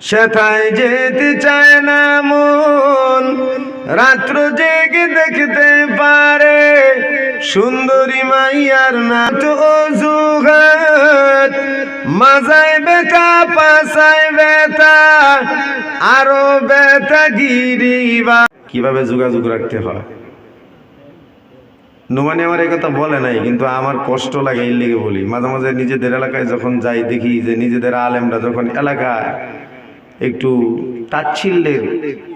সেথায় যেতে চায় না মন, রাত্র জেগে দেখতে পারে সুন্দরী মাইয়ার না তো অজুহাত। মাজায় ব্যথা, পাশায় ব্যথা, আরো ব্যথা গিরিবা। কিভাবে যোগাযোগ রাখতে হয় নোমানি আমার এই কথা বলে নাই, কিন্তু আমার কষ্ট লাগে এই লেগে বলি। মাঝে মাঝে নিজেদের এলাকায় যখন যাই দেখি যে নিজেদের আলেমরা যখন এলাকায় একটু তাচ্ছিল্যের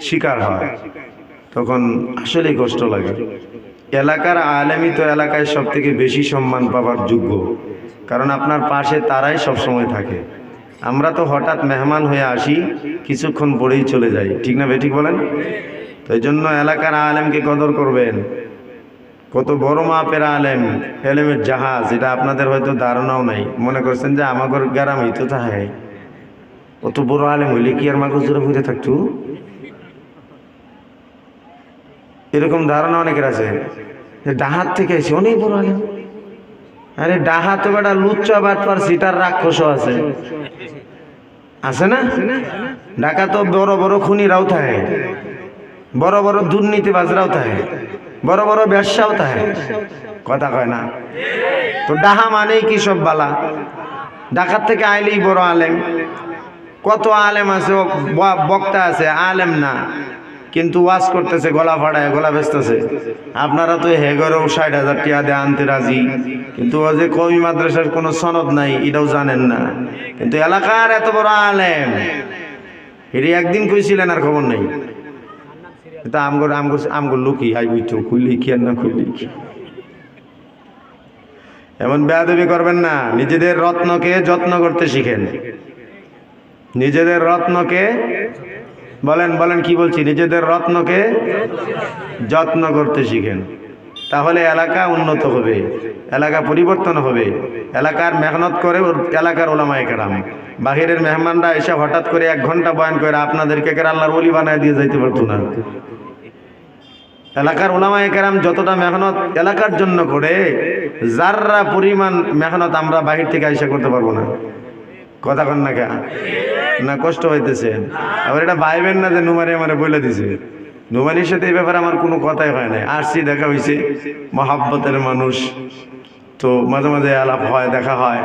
শিকার হয় তখন আসলেই কষ্ট লাগে। এলাকার আলেমই তো এলাকায় সব থেকে বেশি সম্মান পাবার যোগ্য, কারণ আপনার পাশে তারাই সব সময় থাকে। আমরা তো হঠাৎ মেহমান হয়ে আসি, কিছুক্ষণ পরেই চলে যাই, ঠিক না বেঠিক বলেন? তো এই জন্য এলাকার আলেমকে কদর করবেন। কত বড় মাপের আলেম, এলেমের জাহাজ, এটা আপনাদের হয়তো ধারণাও নাই। মনে করছেন যে আমাগর গ্রামেই তো থাকে, কত বড় আলেম হইলে কি আর মাগজ জোরে ঘুরে থাকতো, এরকম ধারণা অনেকের আছে। ডাহাত থেকে এসে অনেক বড় আলেম। আরে ডাহাত তো বেটা লুচ্চা বাটপার সিটার রাক্ষস আছে, আছে না? ঢাকা তো বড় বড় খুনিরাও থাকে, বড় বড় দুর্নীতিবাজরাও থাকে, বড় বড় ব্যবসাও থাকে, কথা কয় না? তো ডাহা মানেই কি সব বালা? ঢাকার থেকে আইলেই বড় আলেম। কত আলেম আছে, বক্তা আছে, আলেম না, কিন্তু ওয়াজ করতেছে, গলা ফাড়ায়, গলা বেচতেছে। আপনারা তো হেগরও ৬০,০০০ টাকা দিয়ে আনতে রাজি, কিন্তু ও যে কওমি মাদ্রাসার কোনো সনদ নাই এটাও জানেন না, কিন্তু এলাকার এত বড় আলেম। এটি একদিন কইছিলেন আর খবর নেই। এটা আমগর লুকি হাই বুঝছো, খুললি কি আর না খুললি কি। এমন বেয়াদবি করবেন না। নিজেদের রত্নকে যত্ন করতে শিখেন। নিজেদের রত্নকে বলেন বলেন কি বলছি, নিজেদের রত্নকে যত্ন করতে শিখেন। তাহলে এলাকা উন্নত হবে, এলাকা পরিবর্তন হবে। এলাকার মেহনত করে এলাকার ওলামায়ে কেরাম। বাহিরের মেহমানরা এসে হঠাৎ করে ১ ঘন্টা বয়ান করে আপনাদেরকে আল্লাহর ওলি বানায় দিয়ে যাইতে পারতো না। এলাকার ওলামায়ে কেরাম যতটা মেহনত এলাকার জন্য করে, যাররা পরিমাণ মেহনত আমরা বাহির থেকে এসে করতে পারবো না। কথা কন না কে না? কষ্ট হইতেছে। আবার এটা ভাইবেন না যে নুমারি আমারে বলে দিছে। নুমানির সাথে এই ব্যাপারে আমার কোনো কথাই হয় নাই। আসছি, দেখা হয়েছে, মহাব্বতের মানুষ, তো মাঝে মাঝে আলাপ হয়, দেখা হয়।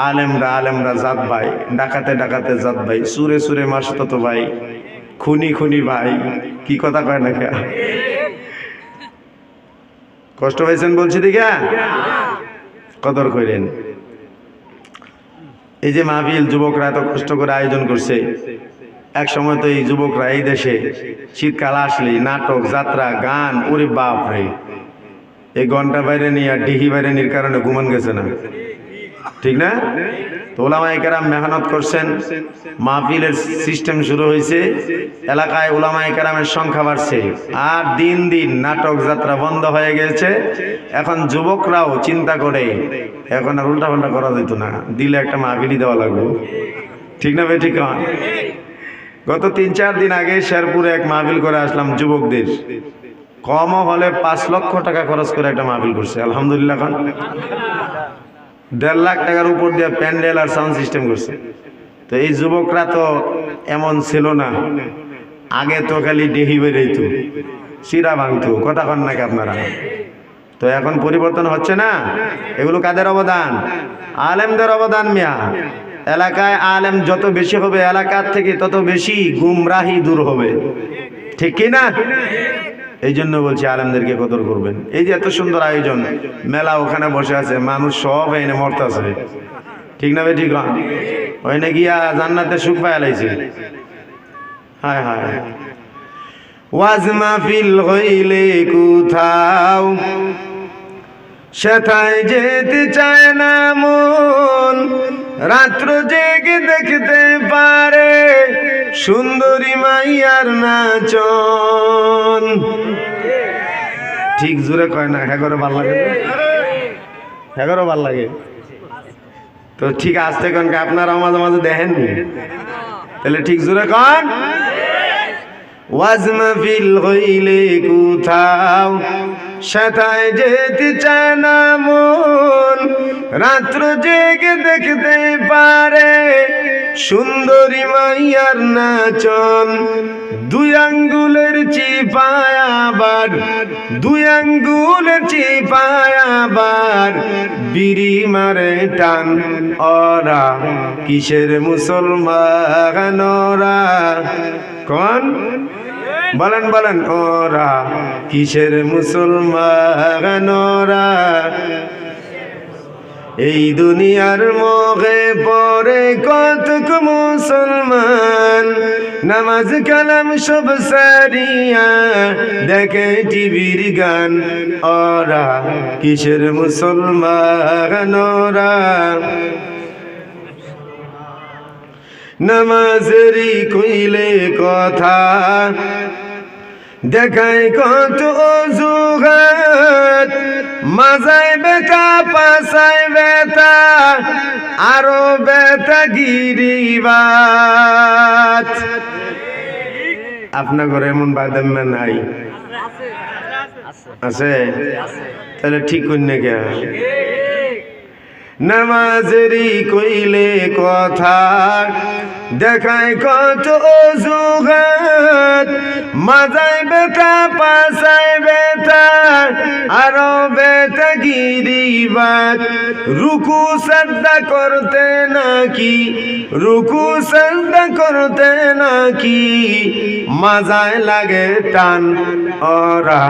আলেমরা জাত ভাই, ডাকাতে ডাকাতে জাত ভাই, সুরে সুরে মাসত ভাই, খুনি খুনি ভাই, কি কথা কয় না কে? কষ্ট হয়েছেন বলছি দিঘা, কদর করেন। এই যে মাহফিল যুবকরা এত কষ্ট করে আয়োজন করছে, এক সময় তো এই যুবকরা এই দেশে শীতকাল আসলে নাটক, যাত্রা, গান, ওরে বাপ রে, এই ঘন্টা বাইরে নিয়ে আর ডিহি বাইরে নির কারণে ঘুমান গেছে না, ঠিক না? তো ওলামায়ে কেরাম মেহনত করছেন, মাহফিলের সিস্টেম শুরু হয়েছে, এলাকায় ওলামায়ে কেরামের সংখ্যা বাড়ছে, আর দিন দিন নাটক যাত্রা বন্ধ হয়ে গেছে। এখন যুবকরাও চিন্তা করে এখন আর উল্টা পাল্টা করা যেত না, দিলে একটা মাহফিলই দেওয়া লাগবে, ঠিক না ভাই? ঠিক। গত ৩-৪ দিন আগে শেরপুরে এক মাহফিল করে আসলাম যুবকদের, কমও হলে ৫ লক্ষ টাকা খরচ করে একটা মাহফিল করছে, আলহামদুলিল্লাহ। এখন ১.৫ লাখ টাকার উপর দিয়ে প্যান্ডেল আর সাউন্ড সিস্টেম করছে। তো এই যুবকরা তো এমন ছিল না, আগে তো খালি ডেহি বেরোইতো, শিরা ভাঙতো, কথা কন নাকি আপনারা? তো এখন পরিবর্তন হচ্ছে না। এগুলো কাদের অবদান? আলেমদের অবদান মিয়া। এলাকায় আলেম যত বেশি হবে, এলাকার থেকে তত বেশি গুমরাহি দূর হবে, ঠিক কি না? এই জন্য বলছি আলেমদেরকে কদর করবেন। এই যে এত সুন্দর আয়োজন, মেলা ওখানে বসে আছে, মানুষ সব এনে মরতেছে, ঠিক না ভাই? ঠিক। ওইনে গিয়া জান্নাতে সুখ পায় লাইছে। হায় হায়, ওয়াজ মাহফিল হইলে কোথাও, সেথায় যেতে চায় না মন, রাত্র জেগে দেখতে পারে সুন্দরী মাইয়ার নাচন। ঠিক জোরে কয় না? হ্যাঁ, ভাল লাগে, হ্যাঁ ভাল লাগে। তো ঠিক আসতে কন, আপনারা মাঝে মাঝে দেখেননি, তাহলে ঠিক জোরে কন। ওয়াজ মাহফিল হইলে কোথাও, সেথায় যেতে চায় না মন, রাত্র জেগে দেখতে পারে সুন্দরী মাইয়ার নাচন, দুই আঙ্গুলের চিপায় আবার, দুই আঙ্গুলের চিপায় আবার বিড়ি মারে টান। ওরা কিসের মুসলমান ওরা, কোন বলেন বলেন, ওরা কিসের মুসলমান ওরা, এই দুনিয়ার মোহে পরে কতক মুসলমান, নামাজ কালাম সব সারিয়া দেখে টিভির গান। ওরা কিসের মুসলমান ওরা, নামাজেরই কইলে কথা দেখায় কত অজুহাত, মাজায় বেতা পাশায় বেতা আরো বেতা গিরিবাত। আপনার ঘরে এমন বাদাম নাই আছে? তাহলে ঠিক কন্যা কে নামাজেরই কইলে কথা দেখায় কত অজুহাত, মাজায় বেতা পাশায় বেতা আরো বেতা গিরিবাত। রুকু সাজদা করতে নাকি, রুকু সাজদা করতে নাকি মাজায় লাগে টান। ওরা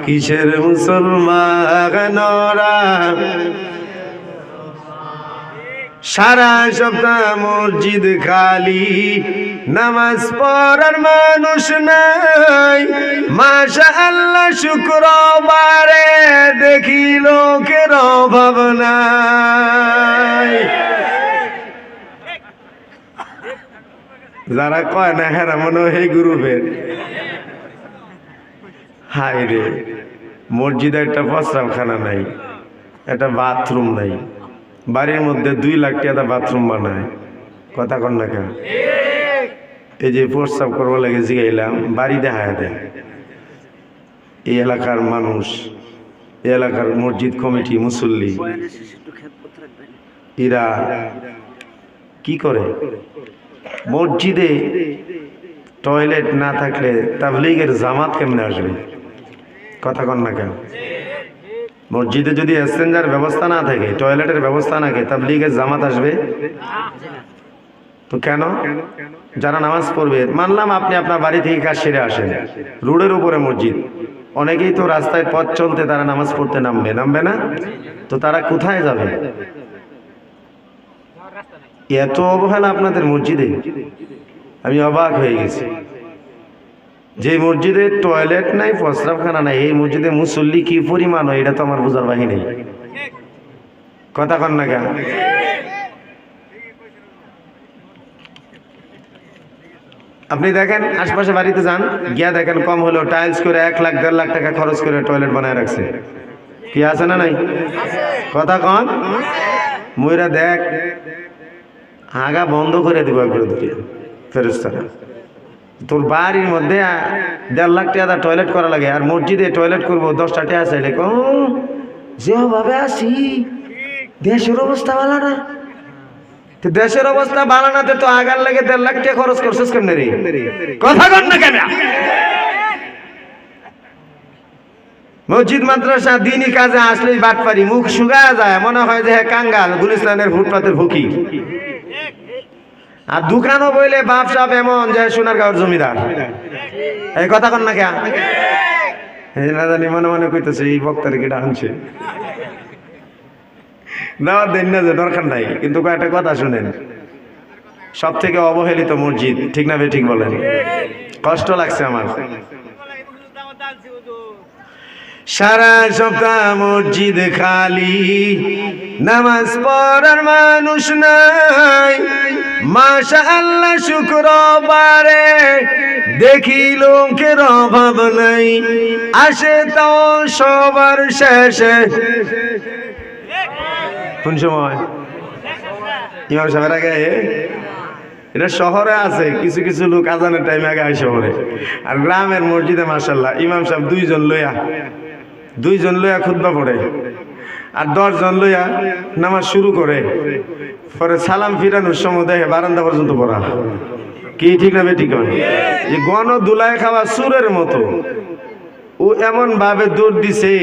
কিসের মুসলমান ওরা, সারা সপ্তাহ মসজিদ খালি, নামাজ পড়ার মানুষ নাই। মাশাআল্লাহ শুক্রবারে দেখি লোকের অভাব নাই। যারা কয় না হেরা মনে হয় গ্রুপের। হায় রে, মসজিদে একটা প্রস্রাবখানা নাই, একটা বাথরুম নাই, বাড়ির মধ্যে 2 লাখ টাকা বাথরুম বানায়। কথা কন না কেন? এই যে প্রস্রাব করবো লাগে জিগাইলাম, বাড়ি দেখায় দেয়। এই এলাকার মানুষ, এই এলাকার মসজিদ কমিটি মুসল্লি এরা কি করে? মসজিদে টয়লেট না থাকলে তাবলীগের জামাত কেমনে আসবে? কথা কন না কেন? মসজিদে যদি এক্সচেঞ্জার ব্যবস্থা না থাকে, টয়লেটের ব্যবস্থা না থাকে, তাবলীগের জামাত আসবে? তো কেন? যারা নামাজ পড়বে, মানলাম আপনি আপনার বাড়ি থেকে কাজ সেরে আসেন, রোডের উপরে মসজিদ, অনেকেই তো রাস্তায় পথ চলতে তারা নামাজ পড়তে নামবে, নামবে না? তো তারা কোথায় যাবে? এত অবহেলা আপনাদের মসজিদে, আমি অবাক হয়ে গেছি। যে মসজিদে টয়লেট নাই, প্রস্রাবখানা নাই, এই মসজিদে মুসল্লি কি পরিমাণ হয় এটা তো আমার বোঝার বাকি নেই। কথা কন না কেন? আপনি দেখেন আশপাশে বাড়িতে যান, গিয়া দেখেন কম হলেও টাইলস করে 1 লাখ 1.5 লাখ টাকা খরচ করে টয়লেট বানায় রাখছে। কি আছে না নাই? কথা কন, ময়রা দেখ, আগা বন্ধ করে দিব একবার দুটি ফেরেশতারা। তোর বাড়ির মধ্যে 1.5 লাখ টাকা টয়লেট করা লাগে, আর মসজিদে টয়লেট করবো 10টা টাকা চাইলে যেভাবে আসি। দেশের অবস্থা ভালো না, দেশের অবস্থা ভালো না তো আগার লাগে 1.5 লাখ টাকা খরচ করছিস কেমনে রে? কথা কন না কেন? মসজিদ মাদ্রাসা দিনই কাজে আসলেই বাটপারি, মুখ শুকায় যায়, মনে হয় যে কাঙ্গাল গুলিস্তানের ফুটপাতের ফুকি। আর দোকানও বইলে বাপ সাপ এমন যে সোনারগাঁওর জমিদার। এই কথা কন না কেন? না জানি মনে মনে কইতেছে এই বক্তার কেটা আনছে, দাওয়াত দেন না যে দরকার নাই, কিন্তু কয়েকটা কথা শুনেন। সব থেকে অবহেলিত মসজিদ, ঠিক না? ঠিক বলেন, কষ্ট লাগছে আমার। সারা সপ্তাহ মসজিদ খালি, নামাজ পড়ার মানুষ নাই। মাশাআল্লাহ শুক্রবারে দেখি লোকের অভাব নাই, আসে তো সবার শেষে। কোন সময়? ইমাম সাহেবের আগে। এটা শহরে আছে, কিছু কিছু লোক আজানের টাইমে আগে আয় শহরে। আর গ্রামের মসজিদে মাশাআল্লাহ ইমাম সাহেব 2 জন লইয়া খুতবা পড়ে। আর 10 জন লইয়া নামাজ শুরু করে, পরে সালাম ফিরানোর সময় দেখে বারান্দা পর্যন্ত পড়া। কি ঠিক না বেঠিক? যে গণ দুলায় খাওয়া সুরের মতো ও এমন ভাবে দৌড় দিছে,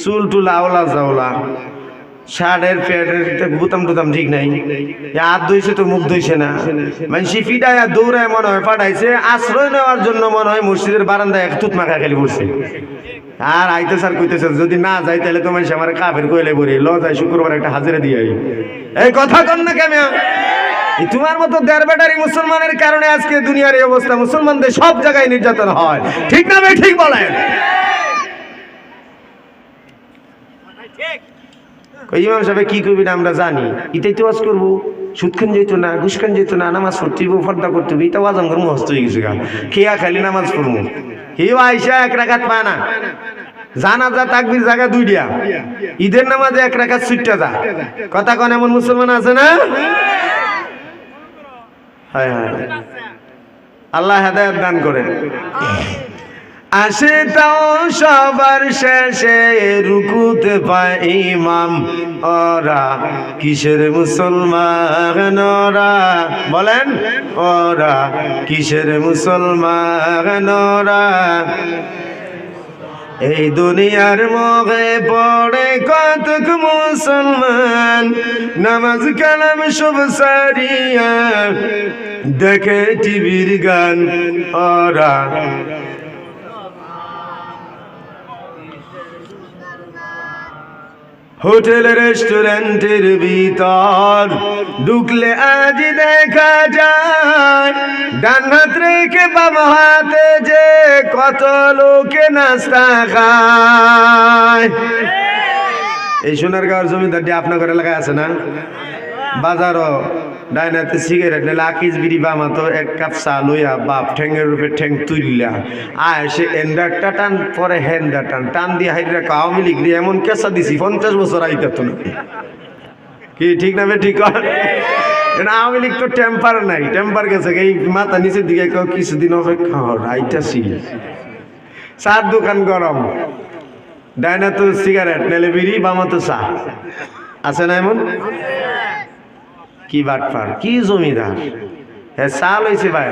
চুল টুল আওলা জাওলা, শার্টের প্যান্টের বুতাম টুতাম ঠিক নাই, হাত ধুইছে তো মুখ ধুইছে না, মানে ফিটায় দৌড়ায় মনে হয় পাঠাইছে আশ্রয় নেওয়ার জন্য, মনে হয় মসজিদের বারান্দায় এক তুত মাখা খালি পড়ছে। আর আইতে স্যার কইতেছে যদি না যাই তাহলে তো মানুষ আমার কাফের কইলে বলি ল যাই শুক্রবার একটা হাজিরা দিয়ে এই কথা কন না কেন? তোমার মতো দেড় ব্যাটারি মুসলমানের কারণে আজকে দুনিয়ার এই অবস্থা, মুসলমানদের সব জায়গায় নির্যাতন হয়, ঠিক না ভাই? ঠিক বলেন। ইমাম সাহেব কি করবি না আমরা জানি, এটাই তো ওয়াজ করবো, সুদ খান যেত না, ঘুষ খান যেত না, নামাজ পড়তে হইব, পর্দা করতে হইব, এটা ওয়াজ আমার মস্ত হয়ে গেছে। খেয়া খালি নামাজ পড়বো, কেউ আইসা 1 রাকাত পায় না, জানাজা তাকবীর জায়গা 2 দিয়া, ঈদের নামাজে 1 রাকাত ছুটতে যা। কথা কন এমন মুসলমান আছে না? হায় হায়, আল্লাহ হেদায়েত দান করেন। আসে তাও সবার শেষে রুকুতে পায় ইমাম, ওরা কিসের মুসলমান? ওরা বলেন, ওরা কিসের মুসলমান? ওরা এই দুনিয়ার মোহে পড়ে কতক মুসলমান, নামাজ কালাম সব সারিয়া দেখে টিভির গান। ওরা হোটেল রেস্টুরেন্টের ভিতর ঢুকলে আজ দেখা যায়, ডান হাত রেখে বাম হাতে যে কত লোকে নাস্তা খায়। এই সোনারগাঁওর জমিদারটি আপনার এলাকায় আছে না? বাজারও ডাইনাতে সিগারেট নিলে আকিস বিড়ি বামা তো 1 কাপ চা লইয়া বাপ ঠ্যাংয়ের উপরে ঠ্যাং তুইলা আয় সে এন্ডারটা টান পরে হ্যান্ডার টান টান দিয়ে হাইরা আওয়ামী লীগ দিয়ে এমন কেঁচা দিছি 50 বছর আইতা তো না। কি ঠিক না? ঠিক আওয়ামী লীগ তো টেম্পার নাই, টেম্পার গেছে এই মাথা নিচের দিকে কিছুদিন অপেক্ষা আইতাছি। চার দোকান গরম, ডাইনা তো সিগারেট নেলে বিড়ি বামা তো চা আছে না? এমন কি বাটপার, কি জমিদার, হ্যাঁ চাল হয়েছে ভাই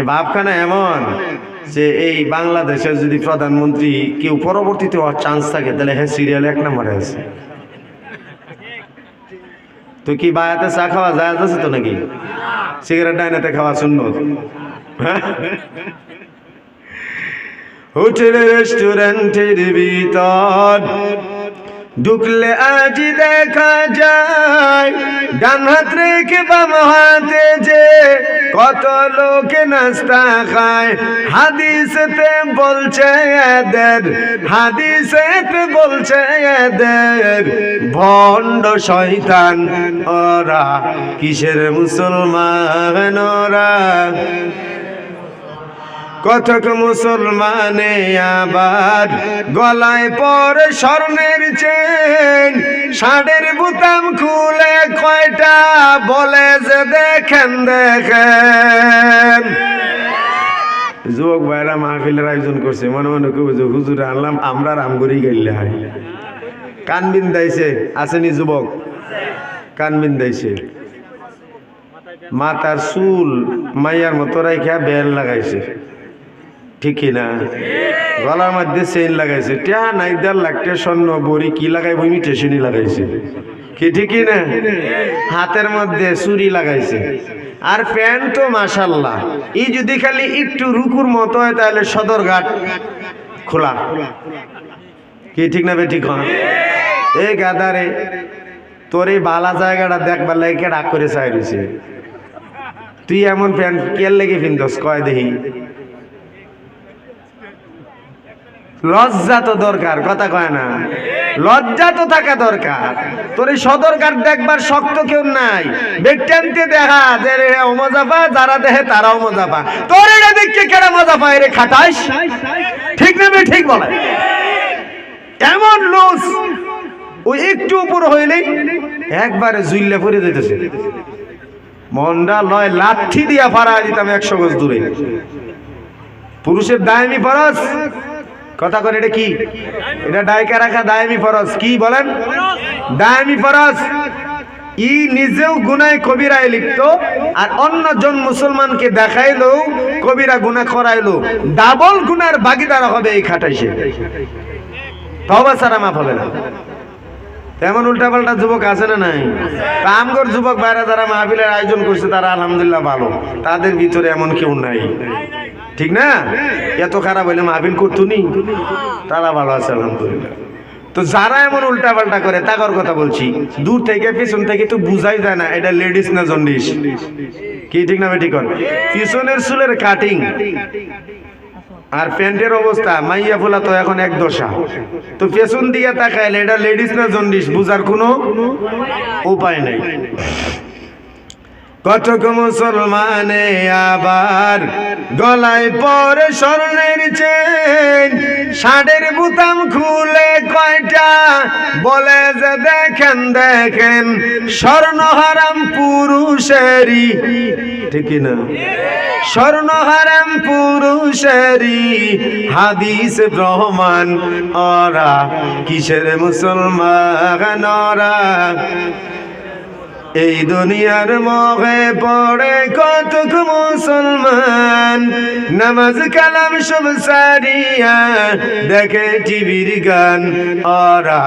বাপখানা এমন যে এই বাংলাদেশের যদি প্রধানমন্ত্রী কেউ পরবর্তীতে হওয়ার চান্স থাকে তাহলে হ্যাঁ সিরিয়াল 1 নম্বরে আছে। তো কি বায়াতে চা খাওয়া যায় আছে তো নাকি? সিগারেট ডাইনাতে খাওয়া সুন্নত। হোটেল রেস্টুরেন্টের ভিতর ঢুকলে আজ দেখা যায়, ডান হাত রেখে বাম হাতে যে কত লোকে নাস্তা খায়। হাদিসেতে বলছে এদের, হাদিসেতে বলছে এদের ভণ্ড শয়তান। ওরা কিসের মুসলমান? ওরা কতক মুসলমানে আবার গলায় পরে স্বর্ণের চেন, শাড়ির বুতাম খুলে কয়টা বলে যে দেখেন দেখেন। যুবক ভাইরা মাহফিলের আয়োজন করছে, মনে মনে কেউ হুজুর আনলাম আমরা রামগড়ি গাইলে হয়। কান বিন্দাইছে, আসেনি যুবক? কান বিন্দাইছে, মাথার চুল মাইয়ার মতো রাইখা বেল লাগাইছে, ঠিক না? গলার মধ্যে চেইন লাগাইছে, টিয়া নাই 1.5 লাখ টাকা স্বর্ণ বড়ি কি লাগাইব মিটেশনি লাগাইছে, কি ঠিক না? হাতের মধ্যে চুরি লাগাইছে, আর প্যান্ট তো মাশাল্লাহ, এই যদি খালি একটু রুকুর মতো হয় তাহলে সদরঘাট খোলা, কি ঠিক না? বে ঠিক হয়। এই গাদারে তোর এই বালা জায়গাটা দেখবার লাগে কে ডাক করে চাই রয়েছে, তুই এমন প্যান্ট কেল লেগে ফিনদস কয় দেখি। লজ্জা তো দরকার, কথা কয় না? লজ্জা তো থাকা দরকার। তোর এই সদরঘাট দেখবার শক্ত কেউ নাই, বেগটানতে দেখা যে ও মজা পায়, যারা দেখে তারাও মজা পায়। তোর এটা দেখকে কেডা মজা পায় রে খাটাইস, ঠিক না? ঠিক বলে এমন লুজ ওই একটু উপর হইলেই একবারে জুইল্লা পড়ে যেতেছে, মনটা লয় লাঠি দিয়া ফাড়া দিতাম 100 গজ দূরে। পুরুষের দায়মি ফরজ, কথা কন, এটা কি? এটা ডাইকা রাখা দায়মি ফরজ। কি বলেন? দায়মি ফরজ। ই নিজেও গুনায় কবিরায় লিপ্ত, আর অন্যজন মুসলমানকে দেখাইলো কবিরা গুনাহ করাইলো, ডাবল গুনার ভাগীদার হবে এই খাটাইছে। তওবা ছাড়া মাফ হবে না। তেমন উল্টাপাল্টা যুবক আছে না নাই? আমগর যুবক বাইরে যারা মাহফিলের আয়োজন করছে তারা আলহামদুলিল্লাহ ভালো, তাদের ভিতরে এমন কেউ নাই, ঠিক না? এত খারাপ হইলে মাহফিল করতো নি, তারা ভালো আছে আলহামদুলিল্লাহ। তো যারা এমন উল্টাপাল্টা করে তাদের কথা বলছি, দূর থেকে পিছন থেকে তো বুঝাই যায় না এটা লেডিস না জন্ডিস। কি ঠিক না? ঠিক কর। পিছনের চুলের কাটিং আর প্যান্টের অবস্থা, মাইয়া ফুলা তো এখন এক দশা। তো পেছন দিয়ে তাকাইলে এটা লেডিস না জন্ডিস বুঝার কোনো উপায় নেই। কতক মুসলমানে আবার গলায় পরে স্বর্ণের চেন, শাড়ির বুতাম খুলে কয়টা বলে যে দেখেন দেখেন স্বর্ণ হারাম পুরুষেরই, ঠিক না? স্বর্ণ হারাম পুরুষেরই হাদিস প্রমাণ, ওরা কিসের মুসলমান? ওরা এই দুনিয়ার মোহে পড়ে কতক মুসলমান, নামাজ কালাম সব সারিয়া দেখে টিভির গান, ওরা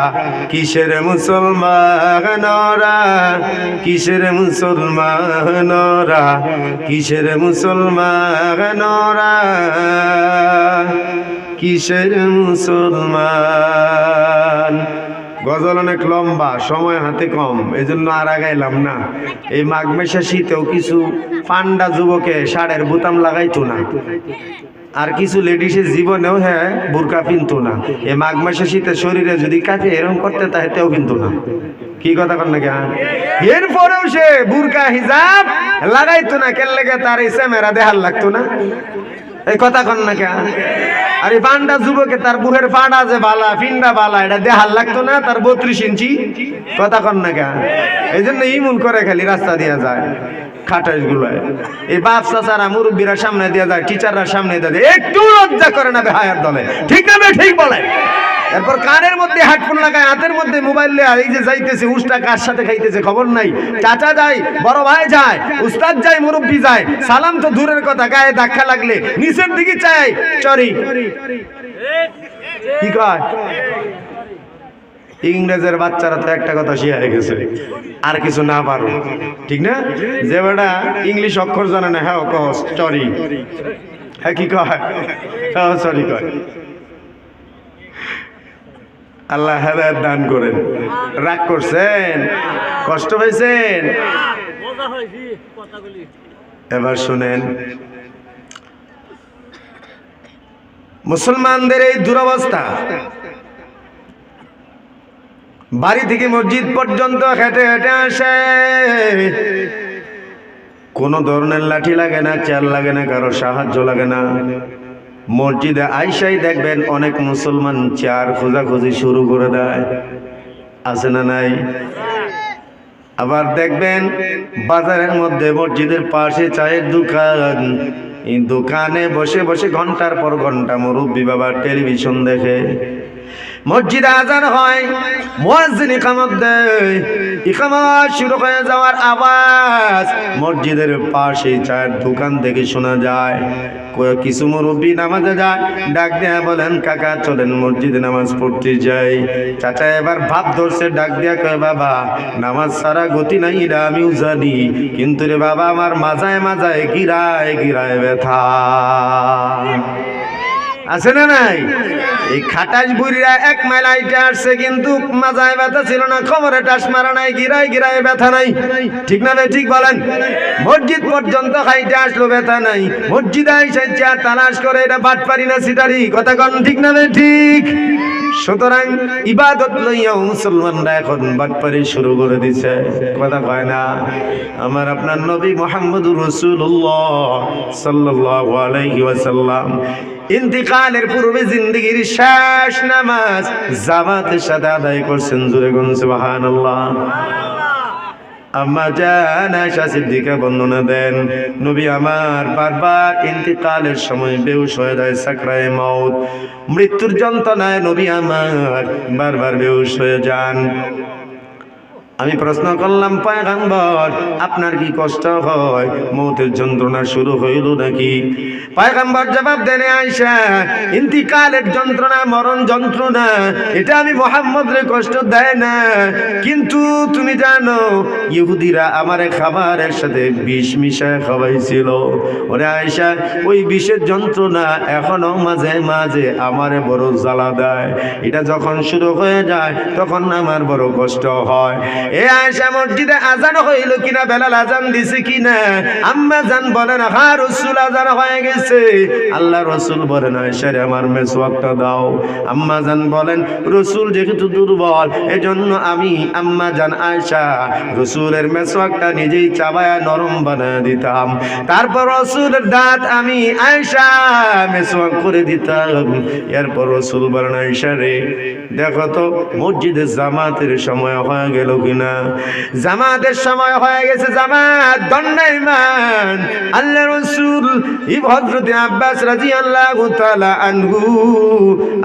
কিসের মুসলমান? ওরা কিসের মুসলমান? ওরা কিসের মুসলমান? ওরা কিসের মুসলমান? গজল অনেক লম্বা, সময় হাতে কম, এই জন্য আর আগাইলাম না। এই মাঘ মাসে শীতেও কিছু পান্ডা যুবকে শাড়ির বোতাম লাগাইতো না, আর কিছু লেডিসের জীবনেও হ্যাঁ বুরকা পিনতো না। এই মাঘ মাসে শীতে শরীরে যদি কাছে এরকম করতে তাই তেও পিনতো না। কি কথা কন না? এরপরেও সে বুরকা হিজাব লাগাইতো না, কেন লেগে তার এই সেমেরা দেহার লাগতো না। এই কথা কন না কেন? আর এই পান্ডা যুবকে তার বুহের পাড়া যে বালা ফিন্ডা বালা এটা দেহার লাগতো না, তার 32 ইঞ্চি। কথা কন না কেন? এই জন্য ইমুন করে খালি রাস্তা দিয়া যায় খাটাইশ গুলায়। এই বাপ চাচারা মুরব্বীরা সামনে দিয়া যায়, টিচাররা সামনে দিয়া যায়, একটু লজ্জা করে না বেহায়ার দলে, ঠিক না? ঠিক বলে। এরপর কানের মধ্যে হেডফোন লাগায়, হাতের মধ্যে মোবাইল নিয়ে, আর এই যে যাইতেছে উষ্টা কার সাথে খাইতেছে খবর নাই, চাচা যায়, বড় ভাই যায়, উস্তাদ যায়, মুরব্বী যায়, সালাম তো দূরের কথা, গায়ে ধাক্কা লাগলে নিচের দিকে চাই চরি। কি কয়? ইংরেজের বাচ্চারা তো একটা কথা শিখে গেছে, আর কিছু না পারো, ঠিক না? যে বেটা ইংলিশ অক্ষর জানে না, হ্যাঁ কহ চরি, হ্যাঁ কি কয়? হ্যাঁ সরি কয়। আল্লাহ হেদায়েত দান করেন। রাগ করছেন? কষ্ট পাইছেন? এবার শুনেন, মুসলমানদের এই দুরবস্থা, বাড়ি থেকে মসজিদ পর্যন্ত হেঁটে হেঁটে আসে, কোন ধরনের লাঠি লাগে না, চেয়ার লাগে না, কারো সাহায্য লাগে না। মসজিদে আইসাই দেখবেন অনেক মুসলমান চেয়ার খোঁজাখুঁজি শুরু করে দেয়, আছে না নাই? আবার দেখবেন বাজারের মধ্যে মসজিদের পাশে চায়ের দোকান, এই দোকানে বসে বসে ঘন্টার পর ঘন্টা মুরব্বী বাবা টেলিভিশন দেখে। মসজিদে আজান হয়, মুয়াজ্জিন ইকামত দেয়, ইকামত শুরু হয়ে যাওয়ার আওয়াজ মসজিদের পাশে চায়ের দোকান থেকে শোনা যায়। কিছু মুরব্বী নামাজে যায়, ডাক দেয়া বলেন কাকা চলেন মসজিদে নামাজ পড়তে যাই। চাচা এবার ভাব ধরছে, ডাক দেয়া কয় বাবা নামাজ ছাড়া গতি নাই, এটা আমিও জানি, কিন্তু রে বাবা আমার মাজায় মাজায় গিরায় গিরায় ব্যথা। আছে না নাই? এই খাটাস বুড়িরা 1 মাইল আইটা আসছে, কিন্তু মাজায় ব্যথা ছিল না, খবরে টাস মারা নাই, গিরায় গিরায় ব্যথা নাই, ঠিক না? ঠিক বলেন। মসজিদ পর্যন্ত খাইতে আসলো, ব্যথা নাই, মসজিদে আইসা চেয়ার তালাশ করে, এটা বাটপারি না সিটারি? কথা কন, ঠিক না? ঠিক। সুতরাং ইবাদত লইয়াও মুসলমানরা এখন বাটপারি শুরু করে দিছে, কথা কয় না? আমার আপনার নবী মুহাম্মদুর রাসূলুল্লাহ সাল্লাল্লাহু আলাইহি ওয়াসাল্লাম ইন্তিকালের পূর্বে জিন্দেগির শেষ নামাজ জামাতের সাথে আদায় করছেন। জোরে কোন সুবহানাল্লাহ। আম্মা জান আয়েশা সিদ্দিকা বর্ণনা দেন, নবী আমার বারবার ইন্তিকালের সময় বেহুশ হয়ে যায়, সাকরায়ে মউত, মৃত্যুর যন্ত্রণায় নবী আমার বারবার বেহুশ হয়ে যান। আমি প্রশ্ন করলাম, পয়গম্বর আপনার কি কষ্ট হয়, মৌতের যন্ত্রণা শুরু হইল নাকি? পয়গম্বর জবাব দেন, আয়েশা ইন্তিকালের যন্ত্রণা, মরণ যন্ত্রণা, এটা আমি মুহাম্মদরে কষ্ট দেয় না, কিন্তু তুমি জানো ইহুদিরা আমারে খাবারের সাথে বিষ মিশায় খাওয়াইছিল। ওরে আয়েশা, ওই বিষের যন্ত্রণা এখনো মাঝে মাঝে আমারে বড় জ্বালা দেয়, এটা যখন শুরু হয়ে যায় তখন আমার বড় কষ্ট হয়। এ আয়েশা, মসজিদে আজান হইল কিনা, বেলাল আজান দিছে কিনা? আম্মা জান বলেন, হ্যাঁ রাসূল আজান হয়ে গেছে। আল্লাহ রাসূল বলেন, আয়েশা রে আমার মেসওয়াকটা দাও। আম্মা জান বলেন, রাসূল যেহেতু দুর্বল এজন্য আমি আম্মা জান আয়েশা রাসূলের মেসওয়াকটা নিজেই চাবায়া নরম বানায় দিতাম, তারপর রাসূলের দাঁত আমি আয়েশা মেসওয়াক করে দিতাম। এরপর রাসূল বলেন, আয়েশা রে দেখো তো মসজিদে জামাতের সময় হয়ে গেল কিনা? জামাতের সময় হয়ে গেছে, জামাত দণ্ডায়মান। আল্লাহ রাসূল হযরত আব্বাস রাদিয়াল্লাহু তাআলা আনহু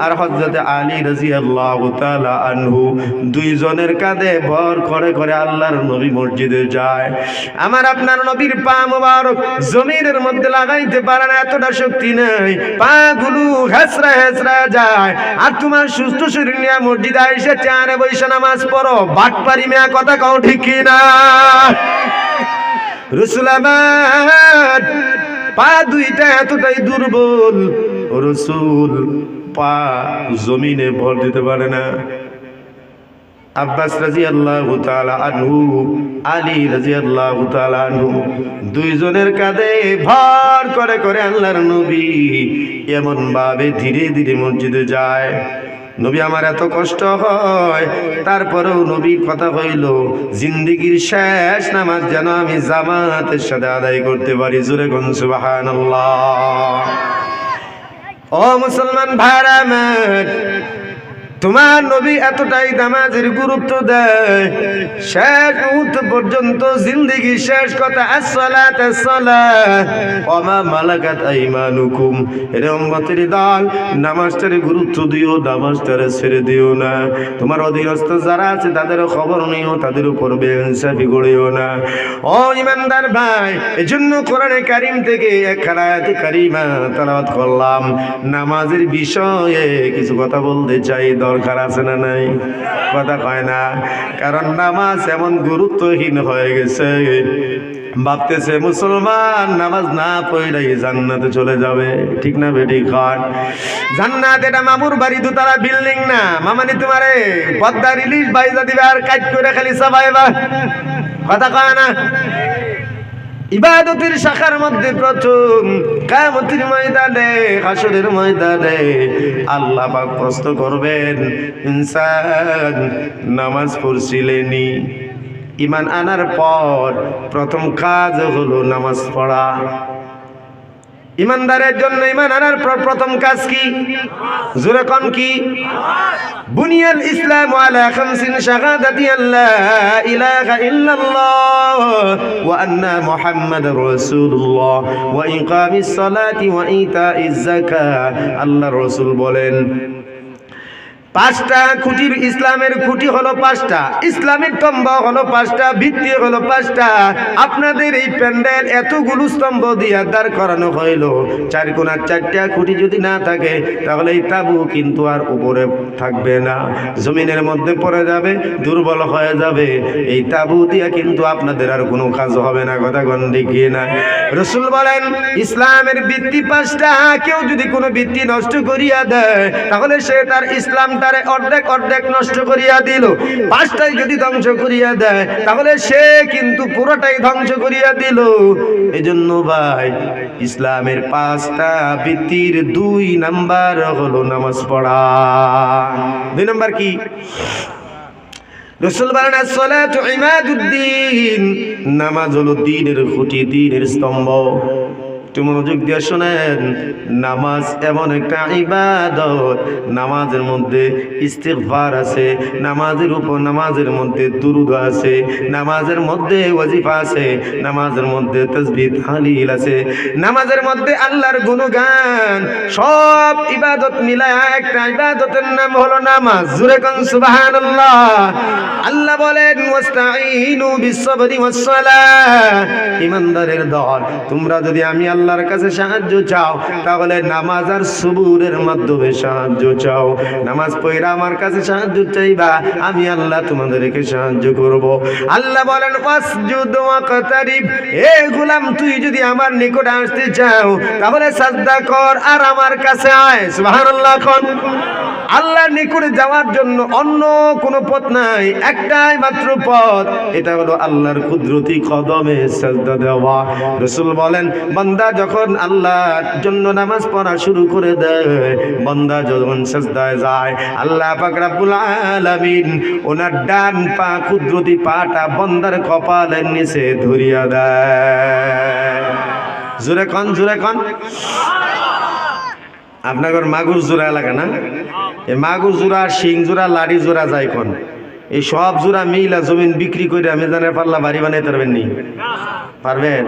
আর হযরত আলী রাদিয়াল্লাহু তাআলা আনহু দুইজনের কাঁধে ভর করে করে আল্লাহর নবী মসজিদে যায়। আমার আপনার নবীর পা মোবারক জমিনের মধ্যে লাগাইতে পারে না, এতটা শক্তি নেই, পা গুলো হেসরা হেসরা যায়। আর তোমার সুস্থ শরীর নিয়ে মসজিদে এসে চেয়ারে বসে নামাজ পড়ো, বাটপারি মেয়া কথা কও ঠিক কিনা? রাসূল আমার পা দুইটা এতটাই দুর্বল, রাসূল পা জমিনে ভর দিতে পারে না। আব্বাস রাদিয়াল্লাহু তাআলা আনহু, আলী রাদিয়াল্লাহু তাআলা আনহু দুইজনের কাঁধে ভর করে করে আল্লাহর নবী এমন ভাবে ধীরে ধীরে মসজিদে যায়। নবী আমার এত কষ্ট হয়, তারপরেও নবীর কথা হইল জিন্দেগীর শেষ নামাজ যেন আমি জামাতের সাথে আদায় করতে পারি। জোরে কোন সুবহানাল্লাহ। ও মুসলমান ভাইরা আমার, তোমার নবী এতটাই নামাজের গুরুত্ব দেয়, শেষ মুহূর্ত পর্যন্ত জিন্দেগির শেষ কথা আসসালাত আসসালাত ওয়া মা মালাকাত আইমানুকুম। এর উম্মতের দল, নামাজটারে গুরুত্ব দিও, নামাজটারে ছেড়ে দিও না। তোমার অধীনস্থ যারা আছে তাদের খবর নিও, তাদের উপর বেইনসাফি করিও না। ও ইমানদার ভাই, এজন্য কোরআনে কারীম থেকে একখানা আয়াত কারীমা তেলাওয়াত করলাম। নামাজের বিষয়ে কিছু কথা বলতে চাই, দরকার আছে না নাই? কথা কয় না, কারণ নামাজ এমন গুরুত্বহীন হয়ে গেছে, ভাবতেছে মুসলমান নামাজ না পড়লেই জান্নাতে চলে যাবে। ঠিক না বেটি? খান জান্নাত এটা মামুর বাড়ি, দুতলা বিল্ডিং না। মামানি তোমারে পদ্মা রিলিজ বাইজা দিবে আর কাজ করে খালি চাবাইবা। কথা কয় না? ইবাদতের শাখার মধ্যে প্রথম কিয়ামতের ময়দানে, হাসরের ময়দানে আল্লাহ পাক প্রশ্ন করবেন, ইনসান নামাজ পড়ছিলেনি? ঈমান আনার পর প্রথম কাজ হলো নামাজ পড়া। ইমানদারের জন্য ঈমান আনার পর প্রথম কাজ কি? জোরে কোন কি? বুনিয়াল ইসলাম আলা খামসিন শাহাদাতি আল্লা ইলাহা ইল্লাল্লাহ ওয়া আন্না মুহাম্মাদুর রাসূলুল্লাহ ওয়া ইকামিস সালাতি ওয়া ইতাইজ যাকাত। আল্লাহর রাসূল বলেন, পাঁচটা খুঁটির, ইসলামের খুঁটি হলো পাঁচটা, ইসলামের স্তম্ভ হলো পাঁচটা, ভিত্তি হলো পাঁচটা। আপনাদের এই প্যান্ডেল এতগুলো স্তম্ভ দিয়ে দাঁড় করানো হইল, চার কোণার চারটা খুঁটি যদি না থাকে তাহলে এই তাবু কিন্তু আর উপরে থাকবে না, জমিনের মধ্যে পড়ে যাবে, দুর্বল হয়ে যাবে। এই তাবু দিয়ে কিন্তু আপনাদের আর কোনো কাজ হবে না। কথা গন্ডি গিয়ে না? রাসূল বলেন, ইসলামের ভিত্তি পাঁচটা, কেউ যদি কোনো ভিত্তি নষ্ট করিয়া দেয় তাহলে সে তার ইসলাম অর্ধেক অর্ধেক নষ্ট করিয়া দিল। পাঁচটাই যদি ধ্বংস করিয়া দেয় তাহলে সে কিন্তু পুরোটাই ধ্বংস করিয়া দিল। এজন্য ভাই, ইসলামের পাঁচটা ভিত্তির 2 নাম্বার হলো নামাজ পড়া। 2 নাম্বার কি? রাসূল বলেন, আসসালাতু ইমাদুদ্দিন, নামাজ হলো দ্বীনের খুঁটি, দ্বীনের স্তম্ভ। একটু মনোযোগ দিয়ে শোনেন, নামাজ এমন একটা ইবাদত, নামাজের মধ্যে ইস্তিগফার আছে, নামাজের উপর নামাজের মধ্যে দুরূদ আছে, নামাজের মধ্যে ওয়াজিফা আছে, নামাজের মধ্যে তাসবিহ তাহলিল আছে, নামাজের মধ্যে আল্লাহর গুণগান, সব ইবাদত মিলায় একটা ইবাদতের নাম হলো নামাজ। জোরে কোন সুবহানাল্লাহ। আল্লাহ বলেন ওয়াস্তাঈনু বিস-সাবরি ওয়াস-সালাহ, ঈমানদারের দল তোমরা যদি আমি আল্লাহর কাছে সাহায্য চাও তাহলে নামাজ আর সবুরের মাধ্যমে সাহায্য চাও। নামাজ পড়া আমার কাছে সাহায্য চাইবা, আমি আল্লাহ তোমাদেরকে সাহায্য করব। আল্লাহ বলেন ওয়াসজুদ ওয়াকতারিব, এ গোলাম তুই যদি আমার নিকট আসতে চাও তাহলে সাজদা কর আর আমার কাছে আয়। সুবহানাল্লাহ। কোন আল্লাহর নিকটে যাওয়ার জন্য অন্য কোনো পথ নাই, একটাই মাত্র পথ, এটা হলো আল্লাহর কুদরতি কদমে সাজদা দেওয়া। রাসূল বলেন বান্দা যখন আল্লাহর জন্য নামাজ পড়া শুরু করে দেয়, বান্দা যখন সাজদায় যায়, আল্লাহ পাক রব্বুল আলামিন ওনার ডান পা কুদরতি পাটা বান্দার কপালের নিচে ধরিয়া দেয়। জোরে কোন, জোরে কোন। আপনাদের মাগুর জোড়া এলাকা না? এই মাগুর জোড়া, শিং জোড়া, লাড়ি জোড়া যায় কোন, এই সব জোড়া মিলা জমিন বিক্রি করে আমি জানের পাল্লা বাড়ি বানাইতে পারবেন নি? পারবেন?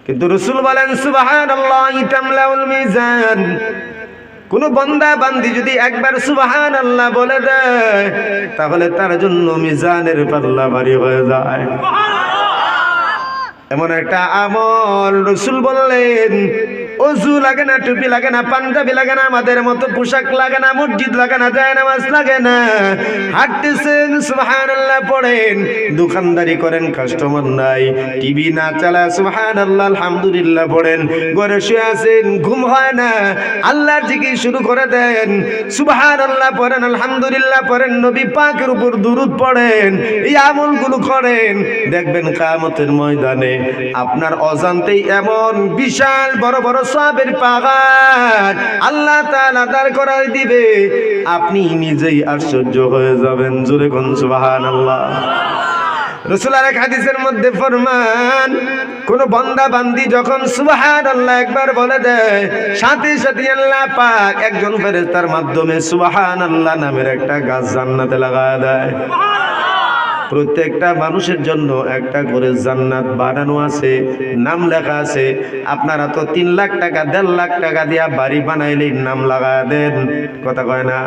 কিন্তু রাসূল বলেন সুবহানাল্লাহি তামলাউল মিজান, কোন বান্দা বান্দি যদি একবার সুবহানাল্লাহ বলে দেয় তাহলে তার জন্য মিজানের পাল্লা ভারী হয়ে যায়। এমন একটা আমল রাসূল বললেন, ওযু লাগে না, টুপি লাগে না, পাঞ্জাবি লাগে না, আমাদের মতো পোশাক লাগে না, মসজিদ লাগে না, যায় নামাজ লাগে না, হাঁটতেছেন সুবহানাল্লাহ পড়েন, দোকানদারি করেন কাস্টমার নাই, টিভি না চালা সুবহানাল্লাহ আলহামদুলিল্লাহ পড়েন, ঘরে শুয়ে আছেন ঘুম হয় না, আল্লাহর জিকির শুরু করে দেন, সুবহানাল্লাহ পড়েন, আলহামদুলিল্লাহ পড়েন, নবী পাকের উপর দুরূদ পড়েন, এই আমলগুলো করেন, দেখবেন কিয়ামতের ময়দানে আপনার অজান্তেই এমন বিশাল বড় বড় সওয়াবের পাহাড় আল্লাহ তাআলা দাঁড় করায় দিবে, আপনি নিজেই আশ্চর্য হয়ে যাবেন। জোরে কোন সুবহানাল্লাহ। রাসূল এক হাদিসের মধ্যে ফরমান, কোন বান্দা বান্দি যখন সুবহানাল্লাহ একবার বলে দেয়, সাথে সাথে আল্লাহ পাক একজন ফেরেশতার মাধ্যমে সুবহানাল্লাহ নামের একটা গাছ জান্নাতে লাগায় দেয়। প্রত্যেকটা মানুষের জন্য একটা করে জান্নাত বানানো আছে, নাম লেখা আছে। আপনারা তো 3 লাখ টাকা 1.5 লাখ টাকা দিয়া বাড়ি বানাইলেই নাম লাগায় দেন, কথা কয় না?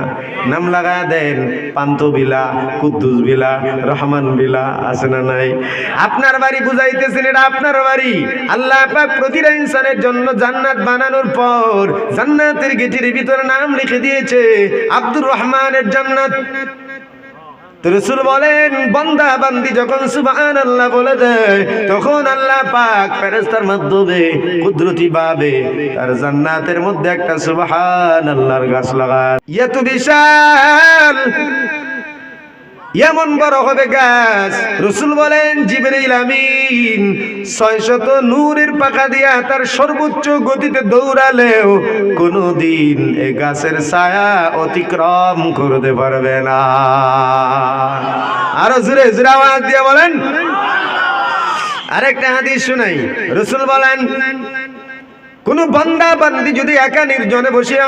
নাম লাগায় দেন পান্ত বিলা, কুদ্দুস বিলা, রহমান বিলা, আছে না নাই? আপনার বাড়ি বুঝাইতেছেন এটা আপনার বাড়ি। আল্লাহ পাক প্রতিটা ইনসানের জন্য জান্নাত বানানোর পর জান্নাতের গেটের ভিতরে নাম লিখে দিয়েছে আব্দুর রহমানের জান্নাত। রাসূল বলেন বান্দা বান্দি যখন সুবহানাল্লাহ বলে দেয় তখন আল্লাহ পাক ফেরেশতার মাধ্যমে কুদরতি ভাবে তার জান্নাতের মধ্যে একটা সুবহানাল্লাহর গাছ লাগায়। এত বিশাল, এমন বড় হবে গাছ, রাসূল বলেন জিবরাইল আমিন 600 নূরের পাখা দিয়া তার সর্বোচ্চ গতিতে দৌড়ালেও কোনদিন এই গাছের ছায়া অতিক্রম করতে পারবে না। আরো জোরে জোরে আওয়াজ দিয়ে বলেন। আরেকটা হাদিস শুনাই, রাসূল বলেন কোন বান্দা বান্দি যদি একা নির্জনে বসিয়া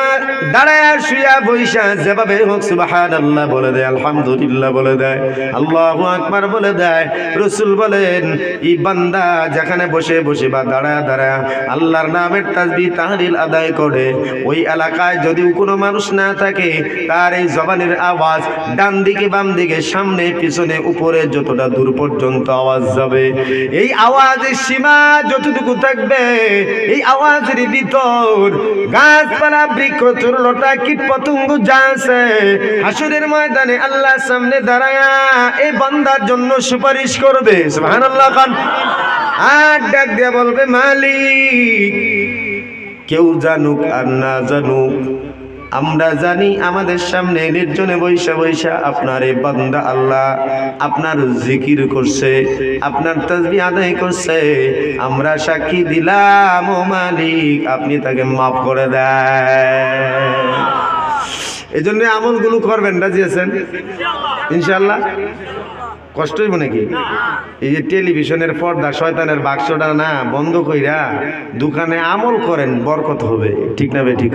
দাঁড়ায়া শুইয়া বইসা যেভাবে হোক সুবহানাল্লাহ বলে দেয়, আলহামদুলিল্লাহ বলে দেয়, আল্লাহু আকবার বলে দেয়, রাসূল বলেন এই বান্দা যেখানে বসে বসে বা দাঁড়ায়া দাঁড়ায়া আল্লাহর নামের তাসবিহ তাহলিল আদায় করে, ওই এলাকায় যদি কোনো মানুষ না থাকে তার এই জবানের আওয়াজ ডান দিকে বাম দিকে সামনে পিছনে উপরে যতটা দূর পর্যন্ত আওয়াজ যাবে, এই আওয়াজের সীমা যতটুকু থাকবে, এই আওয়াজ ভিতর গাছপালা বৃক্ষ তরুলতা কীট পতঙ্গ যা আছে হাসরের ময়দানে আল্লাহর সামনে দাঁড়ায়া এই বান্দার জন্য সুপারিশ করবে। সুবহানাল্লাহ। খান আর ডাক দিয়ে বলবে মালিক, কেউ জানুক আর না জানুক আমরা জানি আমাদের সামনে নির্জনে বৈশা বৈশা আপনার এই বান্দা আল্লাহ আপনার জিকির করছে, আপনার তাসবিহ আদায় করছে, আমরা সাক্ষী দিলাম ও মালিক আপনি তাকে মাফ করে দেন। এই জন্য আমলগুলো করবেন, রাজি আছেন ইনশাআল্লাহ? কষ্ট হইব নাকি? এই যে টেলিভিশনের পর্দা শয়তানের বাক্সটা না বন্ধ কইরা দোকানে আমল করেন, বরকত হবে। ঠিক না ঠিক?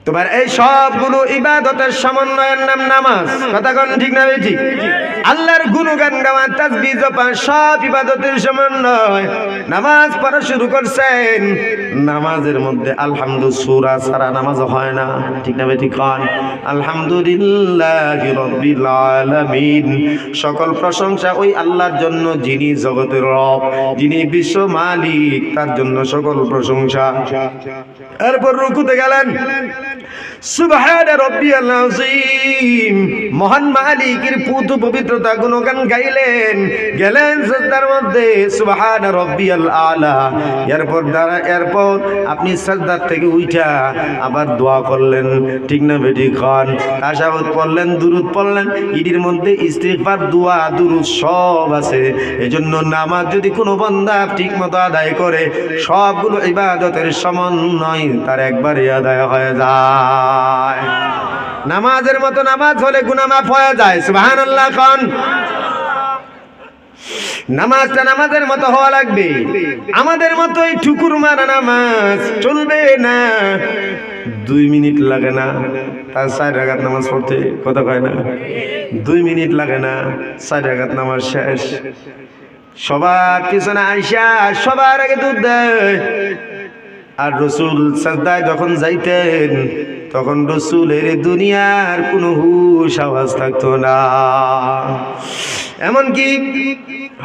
তোমার এই সবগুলো ইবাদতের সমন্বয়ের নাম নামাজ। কথা কোন ঠিক না ঠিক? আল্লাহর গুণগান গাওয়া, তাসবিহ জপা সব ইবাদতের সমন্বয়। নামাজ পড়া শুরু করছেন, নামাজের মধ্যে আলহামদু সূরা ছাড়া নামাজ হয় না। ঠিক না ঠিক? আলহামদুলিল্লাহি রাব্বিল আলামিন, সকল প্রশংসা ওই আল্লাহর জন্য যিনি জগতের রব, যিনি বিশ্ব মালিক, তার জন্য সকল প্রশংসা। এরপর রুকুতে গেলেন, সুবহানা রাব্বিয়াল আযীম, মহান মালিকের পুত পবিত্রতা গুণগান গাইলেন। গেলেন সিজদার মধ্যে, সুবহানা রাব্বিয়াল আলা। এরপর আপনি সিজদার থেকে উঠা আবার দোয়া করলেন। ঠিক না বেটি খান? তাশাহুদ পড়লেন, দুরূদ পড়লেন। এর মধ্যে ইস্তিগফার, দোয়া, দুরূদ সব আছে। এজন্য নামাজ যদি কোনো বান্দা ঠিকমতো আদায় করে, সবগুলো ইবাদতের সমন্বয় তার একবারে আদায় হয়ে যায়। নামাজের মতো নামাজ হলে গুনাহ মাফ হয়ে যায়। সুবহানাল্লাহ খান। নামাজটা নামাজের মতো হওয়া লাগবে। আমাদের মতোই ঠুকুর মারা নামাজ চলবে না। 2 মিনিট লাগে না তার 4 রাকাত নামাজ পড়তে। কথা কয় না? 2 মিনিট লাগে না, 4 রাকাত নামাজ শেষ। সবার পিছনে আইসা সবার আগে দুধ দেয়। আর রাসূল সাজদায় যখন যাইতেন, তখন রাসূলের দুনিয়ার কোনো হুশ আওয়াজ থাকতো না। এমনকি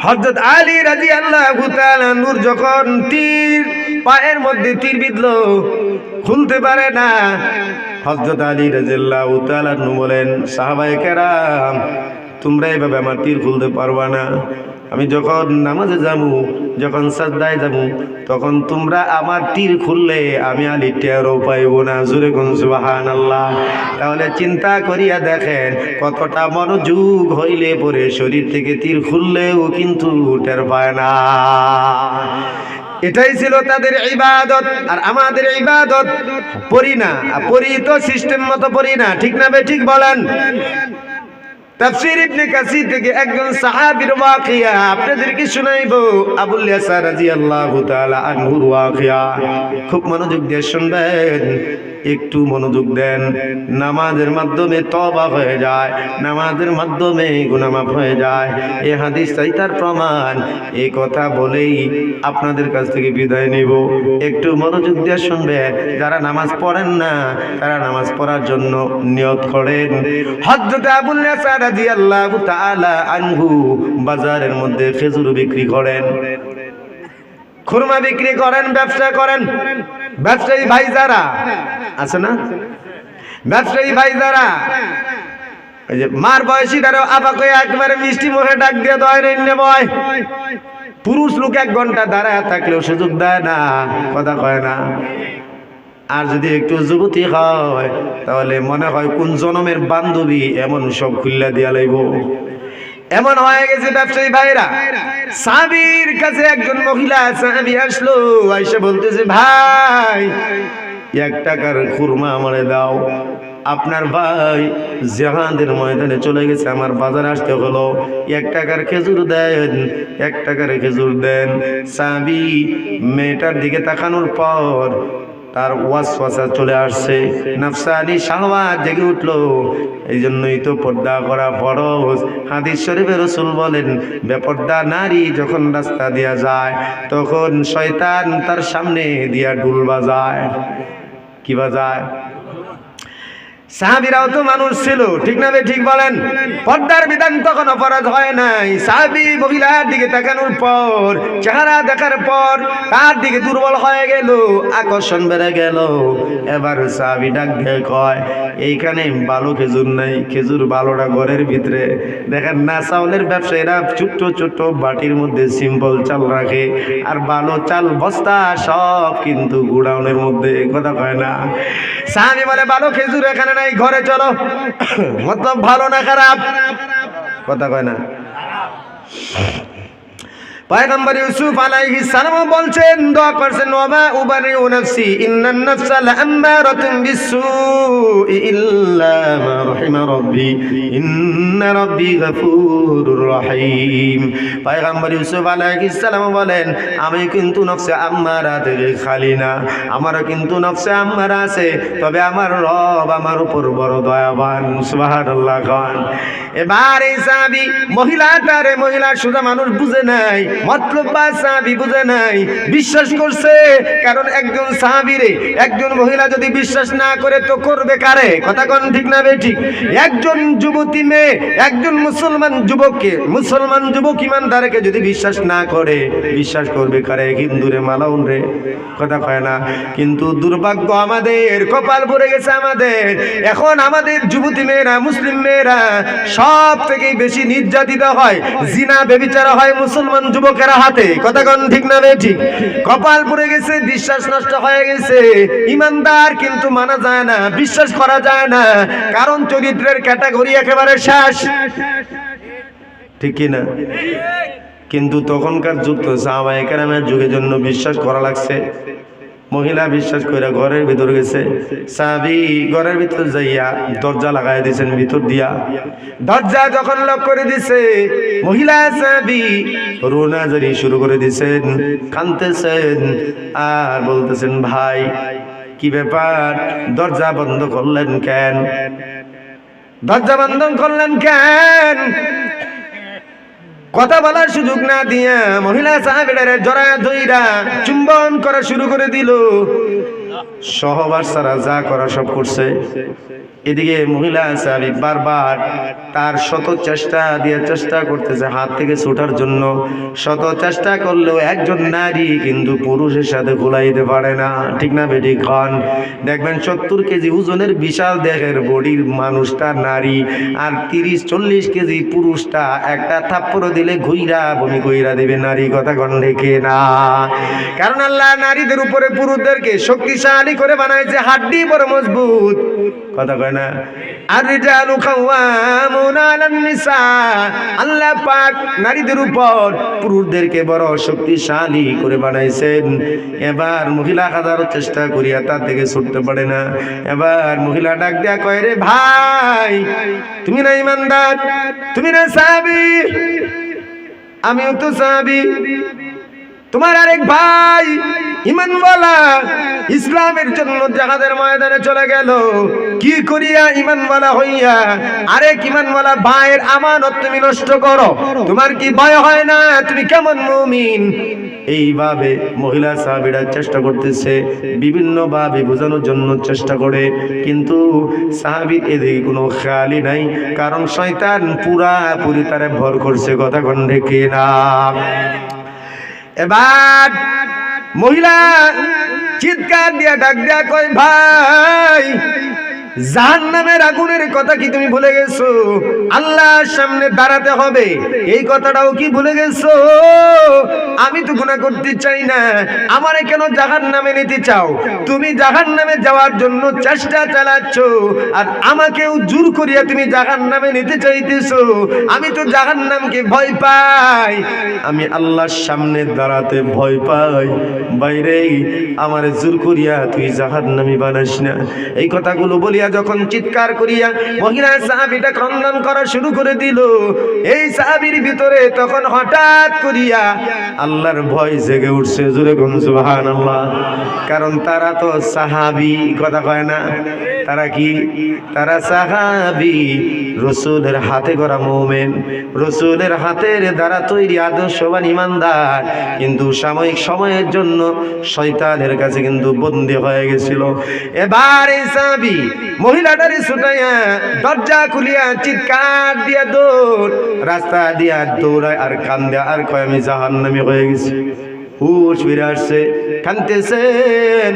হযরত আলী রাদিয়াল্লাহু তাআলা নূর যখন তীর পায়ের মধ্যে তীর বিঁধলো, খুলতে পারে না, হযরত আলী রাদিয়াল্লাহু তাআলা বলেন, সাহাবায়ে কেরাম, তোমরা এভাবে আমার তীর খুলতে পারবা না। আমি যখন নামাজে যাবো, যখন সাজদায় যাবো, তখন তোমরা আমার তীর খুললে আমি আলী টেরও পাইব না। জোরে কোন সুবহানাল্লাহ। তাহলে চিন্তা করিয়া দেখেন কতটা মনোযোগ হইলে পরে শরীর থেকে তীর খুললেও কিন্তু টের পায় না। এটাই ছিল তাদের ইবাদত। আর আমাদের ইবাদত পড়ি না, পড়ি তো সিস্টেম মতো পড়ি না। ঠিক না বে ঠিক বলেন? তাফসীর ইবনে কাসীর থেকে একজন সাহাবীর ওয়াকিয়া আপনাদেরকে শুনাইবো। আবুল ইয়াসার রাদিয়াল্লাহু তাআলা আনহুর ওয়াকিয়া। খুব মনোযোগ দিয়ে শুনবেন, একটু মনোযোগ দেন। নামাজের মাধ্যমে তওবা হয়ে যায়, নামাজের মাধ্যমে গুনাহ মাফ হয়ে যায়। এই হাদিসটাই তার প্রমাণ। এই কথা বলেই আপনাদের কাছ থেকে বিদায় নিব। একটু মনোযোগ দিয়ে শুনবেন। যারা নামাজ পড়েন না, তারা নামাজ পড়ার জন্য নিয়ত করেন। হযরত আবুল ইয়াসার রাদিয়াল্লাহু তাআলা আনহু বাজারের মধ্যে খেজুর বিক্রি করেন, খুরমা বিক্রি করেন, ব্যবসা করেন। ব্যবসায়ী ভাই যারা আছে না, ব্যবসায়ী ভাই যারা ওই যে মার বয়সী তারা আপাকে একবারে মিষ্টি মুখে ডাক দিয়ে দয় রেন্নে বয়। পুরুষ লোক 1 ঘন্টা দাঁড়ায় থাকলেও সুযোগ দেয় না, কথা কয় না। আর যদি একটু যুবতী হয়, তাহলে মনে হয় কোন জনমের বান্ধবী, এমন সব খুল্লা দিয়া লাইব। এমন হয়ে গেছে ব্যবসায়ী ভাইরা। সাহাবীর কাছে একজন মহিলা সাহাবী আসলো, আয়েশা বলতেছে, ভাই 1 টাকার খুরমা আমারে দাও। আপনার ভাই জিহাদের ময়দানে চলে গেছে, আমার বাজারে আসতে হলো, 1 টাকার খেজুর দেন, 1 টাকার খেজুর দেন। সাহাবী মেয়েটার দিকে তাকানোর পর তার ওয়াসওয়াসা চলে আসছে, নফসানি শাহওয়াত জেগে উঠলো। এই জন্যই তো পর্দা করা ফরজ। হাদিস শরীফে রাসূল বলেন, বেপর্দা নারী যখন রাস্তা দিয়া যায়, তখন শয়তান তার সামনে দিয়া ঢুল বাজায়। কি বাজায়? সাহাবীরাও তো মানুষ ছিল, ঠিক না বে ঠিক বলেন? পর্দার বিধান তখন অপরাধ হয় নাই। সাহাবী মহিলার দিকে তাকানোর পর, চেহারা দেখার পর তার দিকে দুর্বল হয়ে গেল, আকর্ষণ বেড়ে গেল। এবার সাহাবী ডাক দিয়ে কয়, এইখানে ভালো খেজুর নাই, খেজুর ভালোটা ঘরের ভিতরে। দেখেন না, চাউলের ব্যবসায়ীরা ছোট্ট ছোট্ট বাটির মধ্যে সিম্পল চাল রাখে, আর ভালো চাল বস্তা সব কিন্তু গোডাউনের মধ্যে। কথা কয় না? সাহাবী বলে, ভালো খেজুর এখানে নাই, ঘরে চলো। মতলব ভালো না খারাপ? কথা কয় না? পয়গম্বর ইউসুফ আলাইহিস সালাম বলছেন, দোয়া করছেন, ওয়া উবারিউ নাফসি ইন্নান নাফসা লাআম্মারাতুন বিসসুই ইল্লা মা রাহিমা রাব্বি ইন্না রাব্বি গফুরুর রহিম। পয়গম্বর ইউসুফ আলাইহিস সালাম বলেন, আমি কিন্তু নফসে আম্মারা থেকে খালি না, আমারও কিন্তু নফসে আম্মারা আছে, তবে আমার রব আমার উপর বড় দয়াবান। সুবহানাল্লাহ। খান এবার এই সাহাবী মহিলাটারে, মহিলা সুদা মানুষ বুঝে নাই, মতলব বা সাহাবী বুঝে নাই, বিশ্বাস করছে। কারণ একজন সাহাবীরে একজন মহিলা যদি বিশ্বাস না করে তো করবে কারে? কথা কোন ঠিক না বেঠিক? একজন যুবতী মেয়ে একজন মুসলমান যুবককে, মুসলমান যুবক ইমানদারকে যদি বিশ্বাস না করে, বিশ্বাস করবে কারে? হিন্দুরে মালাউন রে। কথা কয় না? কিন্তু দুর্ভাগ্য আমাদের, কপাল পড়ে গেছে আমাদের। এখন আমাদের যুবতী মেয়েরা, মুসলিম মেয়েরা সব থেকে বেশি নির্যাতিত হয়, জিনা ব্যভিচার হয় মুসলমান যুবকেরা হাতে। কথা কোন ঠিক না বেঠিক? কপাল পড়ে গেছে, বিশ্বাস নষ্ট হয়ে গেছে। ইমানদার কিন্তু মানা যায় না, বিশ্বাস করা যায় না, কারণ চরিত্রের ক্যাটাগরি একেবারে শেষ। ঠিক কি না? কিন্তু তখনকার যুগ তো সাহাবায়ে কেরামের যুগের জন্য বিশ্বাস করা লাগছে। মহিলা বিশ্বাস করে ঘরের ভিতর গেছে, সাহাবী ঘরের ভিতর যাইয়া দরজা লাগাই দিয়েছেন ভিতর দিয়া। দরজা যখন লক করে দিছে, মহিলা সাহাবী রোনাজারি শুরু করে দিয়েছেন, কাঁদতেছেন আর বলতেছেন, ভাই কি ব্যাপার, দরজা বন্ধ করলেন কেন? দরজা বন্ধ করলেন কেন? কথা বলার সুযোগ না দিয়া মহিলা সাহাবীরা জড়ায়া ধইরা চুম্বন করা শুরু করে দিল। সহবাস ছাড়া যা করা সব করছে। এদিকে মহিলা সাহাবী বারবার তার শত চেষ্টা দিয়ে চেষ্টা করতেছে হাত থেকে ছুটার জন্য। শত চেষ্টা করলেও একজন নারী কিন্তু পুরুষের সাথে গোলাইতে পারে না। ঠিক না বেটি? খান দেখবেন 70 কেজি ওজনের বিশাল দেহের বডির মানুষটা নারী, আর 30-40 কেজি পুরুষটা একটা থাপ্পড় দিলে ঘুইরা বমি কইরা দেবে নারী। কথা কন দেখে না? কারণ আল্লাহ নারীদের উপরে পুরুষদেরকে শক্তিশালী করে বানাইছে, হাড্ডি বড় মজবুত। কথা কয় না? আর রিজালু খাওয়ামুনা আলান নিসা, আল্লাহ পাক নারীদের উপর পুরুষদেরকে বড় শক্তিশালী করে বানাইছেন। এবার মহিলা হাজারো চেষ্টা করিয়া তার থেকে ছুটতে পারে না। এবার মহিলা ডাক দেয়া কয়, রে ভাই, তুমি না ইমানদার, তুমি না সাহাবী? আমিও তো সাহাবী। তোমার আরেক ভাই ইমানওয়ালা ইসলামের জন্য জাহাদের ময়দানে চলে গেল, কি করিয়া ইমানওয়ালা হইয়া আরেক ইমানওয়ালা ভাইয়ের আমানত তুমি নষ্ট করো? তোমার কি ভয় হয় না? তুমি কেমন মুমিন? এইভাবে মহিলা সাহাবীরা চেষ্টা করতেছে, বিভিন্ন ভাবে বোঝানোর জন্য চেষ্টা করে, কিন্তু সাহাবীর এদিকে কোনো খেয়ালই নাই, কারণ শয়তান পুরাপুরি তারে ভর করছে। কথা কোন ঠিক না? এবার মহিলা চিৎকার দিয়া ডাক দিয়া কয়, ভাই, জাহান্নামের আগুনের কথা কি তুমি ভুলে গেছো? আল্লাহর সামনে দাঁড়াতে হবে, এই কথাটাও কি ভুলে গেছো? আমি তো গুনাহ করতে চাই না, আমারে কেন জাহান্নামে নিতে চাও? তুমি জাহান্নামে যাওয়ার জন্য চেষ্টা চালাচ্ছ, আর আমাকেও জোর করিয়া তুমি জাহান্নামে নিতে চাইতেছো। আমি তো জাহান্নামকে ভয় পাই, আমি আল্লাহর সামনে দাঁড়াতে ভয় পাই। বাইরে আমারে জোর করিয়া তুই জাহান্নামী বানাস না। এই কথাগুলো বলিয়া যখন চিৎকার করিয়া মহিলা সাহাবীটা ক্রন্দন করা শুরু করে দিল, এই সাহাবীর ভিতরে তখন হঠাৎ করিয়া আল্লাহর ভয় জেগে উঠছে। জোরে কোন সুবহানাল্লাহ। কারণ তারা তো সাহাবী। কথা কয় না? তারা কি? তারা সাহাবী, রাসূলের হাতে গড়া মুমিন, রাসূলের হাতের দ্বারা তৈরি আদর্শবান ইমানদার, কিন্তু সাময়িক সময়ের জন্য শয়তানের কাছে কিন্তু বন্দী হয়ে গেছিল। এবার এই সাহাবী মহিলাটারে ছুটাইয়া দরজা খুলিয়া চিৎকার দিয়া দৌড়, রাস্তা দিয়া দৌড়ায় আর কান্দে আর কয়, আমি জাহান্নামী হয়ে গেছি। হুশ ফিরে আসছে, কাঁদতেছেন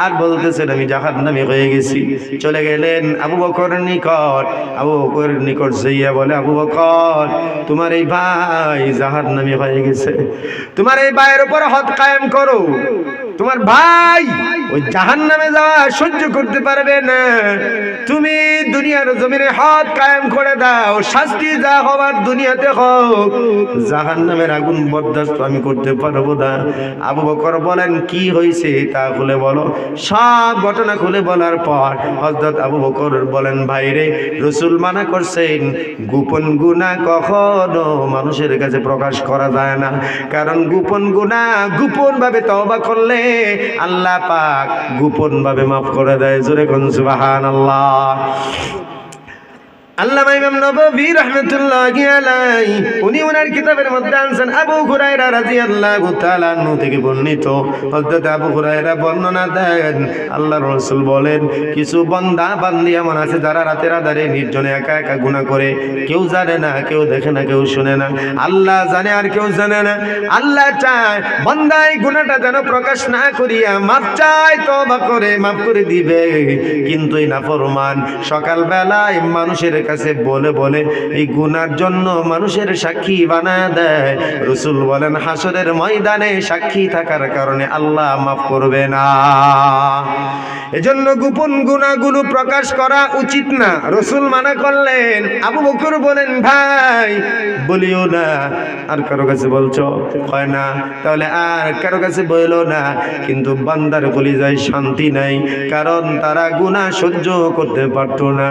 আর বলতেছেন, আমি জাহান্নামী হয়ে গেছি। চলে গেলেন আবু বকরের নিকট। আবু বকরের নিকট যাইয়া বলে, আবু বকর, তোমার এই ভাই জাহান্নামী হয়ে গেছে, তোমার এই ভাইয়ের উপর হদ কায়েম করো। তোমার ভাই ওই জাহান্নামে যাওয়া সহ্য করতে পারবে না, তুমি দুনিয়ার জমিনে হক কায়েম করে দাও, শাস্তি যা হবার দুনিয়াতে হোক, জাহান্নামের আগুন বরদাস্ত আমি করতে পারবো না। আবু বকর বলেন কি হয়েছে তা খুলে বলো। সব ঘটনা খুলে বলার পর হযরত আবু বকর বলেন, ভাইরে, রাসূল মানা করছেন গোপন গুনাহ কখনো মানুষের কাছে প্রকাশ করা যায় না, কারণ গোপন গুনাহ গোপন ভাবে তওবা করলে আল্লাহ পাক গোপন ভাবে মাফ করে দেয়। জোরে কোন সুবহানাল্লাহ। আল্লামা ইমাম নববী রাহমাতুল্লাহি আলাইহি উনি ওনার কিতাবের মধ্যে আনছেন আবু হুরায়রা রাদিয়াল্লাহু তাআলা আনহু থেকে বর্ণিত। হযরত আবু হুরায়রা বর্ণনা দেন, আল্লাহর রাসূল বলেন, কিছু বান্দা বান্দি এমন আছে যারা রাতের আঁধারে নির্জনে একা একা গুনাহ করে, কেউ জানে না, কেউ দেখে না, কেউ শুনে না, আল্লাহ জানে আর কেউ জানে না। আল্লাহ চায় বান্দা এই গুনাহটা যেন প্রকাশ না করিয়া মাফ চায়, তওবা করে মাফ করে দিবে, কিন্তু এই নাফরমান সকাল বেলায় মানুষের কাছে বলে বলে এই গুনার জন্য মানুষের সাক্ষী বানায় দেয়। রাসূল বলেন হাসরের ময়দানে সাক্ষী থাকার কারণে আল্লাহ মাফ করবে না। এজন্য গোপন গুনাহগুলো প্রকাশ করা উচিত না, রাসূল মানা করলেন। আবু বকর বলেন, ভাই বলিও না। আর কারো কাছে বলছো? হয় না। তাহলে আর কারো কাছে বইলো না। কিন্তু বান্দার কলিজায় শান্তি নাই, কারণ তারা গুনাহ সহ্য করতে পারতো না।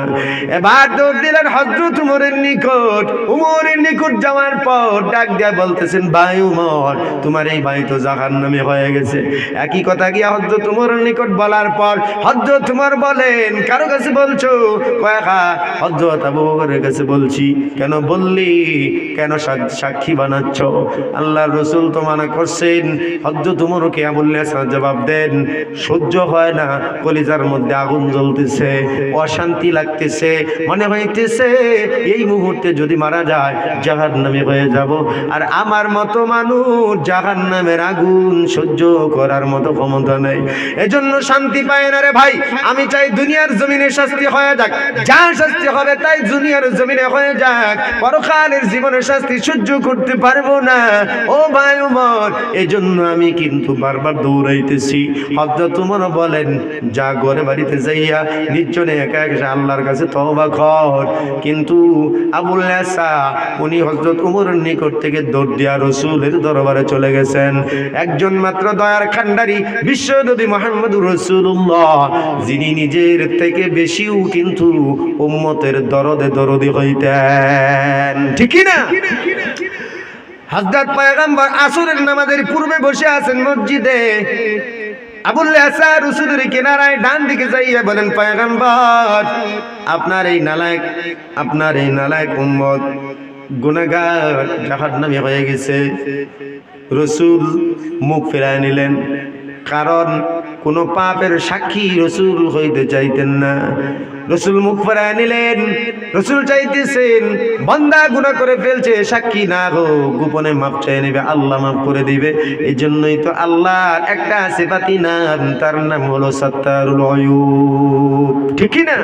এবার দৌড় দিলেন হযরত উমরের নিকট। উমরের নিকট যাওয়ার পর ডাক দিয়া বলতেছেন, ভাই উমর, তোমার এই ভাই তো জাহান্নামী হয়ে গেছে। একই কথা গিয়া হযরত উমরের নিকট বলার পর হযরত উমর বলেন, কারো কাছে বলছো? কয়েকা হযরত আবু বকরের কাছে বলছি। কেন বললি? কেন সাক্ষী বানাচ্ছ? আল্লাহর রাসূল তো মানা করছেন। হযরত উমরকে আবুল হাসান জবাব দেন, সহ্য হয় না, কলিজার মধ্যে আগুন জ্বলতেছে, অশান্তি লাগতেছে, মনে হইতেছে এই মুহূর্তে যদি মারা যায় জাহান্নামী হয়ে যাব। আর আমার মতো মানুষ জাহান্নামের আগুন সহ্য করার মতো ক্ষমতা নেই, এজন্য শান্তি পায় না রে ভাই। আমি চাই দুনিয়ার জমিনে শাস্তি হয়ে যাক, যা শাস্তি হবে তাই দুনিয়ার জমিনে হয়ে যাক, পরকালের জীবনের শাস্তি সহ্য করতে পারবো না। ও ভাই উমর, এজন্য আমি কিন্তু বারবার দৌড়াইতেছি। হযরত উমর বলেন, যা ঘরে বাড়িতে যাইয়া নির্জনে একা একা আল্লাহর কাছে তওবা কর। কিন্তু আবুল হাসা উনি হযরত উমরের নিকট থেকে দৌড় দিয়া রাসূলের দরবারে চলে গেছেন। একজন মাত্র দয়ার খান্ডারি বিশ্ব নবী মুহাম্মদুর রাসূলুল্লাহ, যিনি নিজের থেকে বেশিও কিন্তু উম্মতের দরদে দরদি হইতেন, ঠিক কি না? হযরত পয়গম্বর আসরের নামাজের পূর্বে বসে আছেন মসজিদে। আবুল হাসান রাসূলের কিনারায় ডান দিকে যাইয়া বলেন, পয়গম্বর, আপনার এই নালায়েক উম্মত গুনাহগার জাহান্নামী হয়ে গেছে। রাসূল মুখ ফিরায় নিলেন, কারণ কোন পাপের সাক্ষী রাসূল হইতে চাইতেন না। রাসূল মুখ ফিরায় নিলেন। রাসূল চাইতেছেন বান্দা গুনাহ করে ফেলছে, সাক্ষী না গো, গোপনে মাপ চেয়ে নেবে, আল্লাহ মাফ করে দিবে। এই জন্যই তো আল্লাহর একটা সিফাতি নাম, তার নাম হলো সাত্তারুল আয়ুব, ঠিক কি না?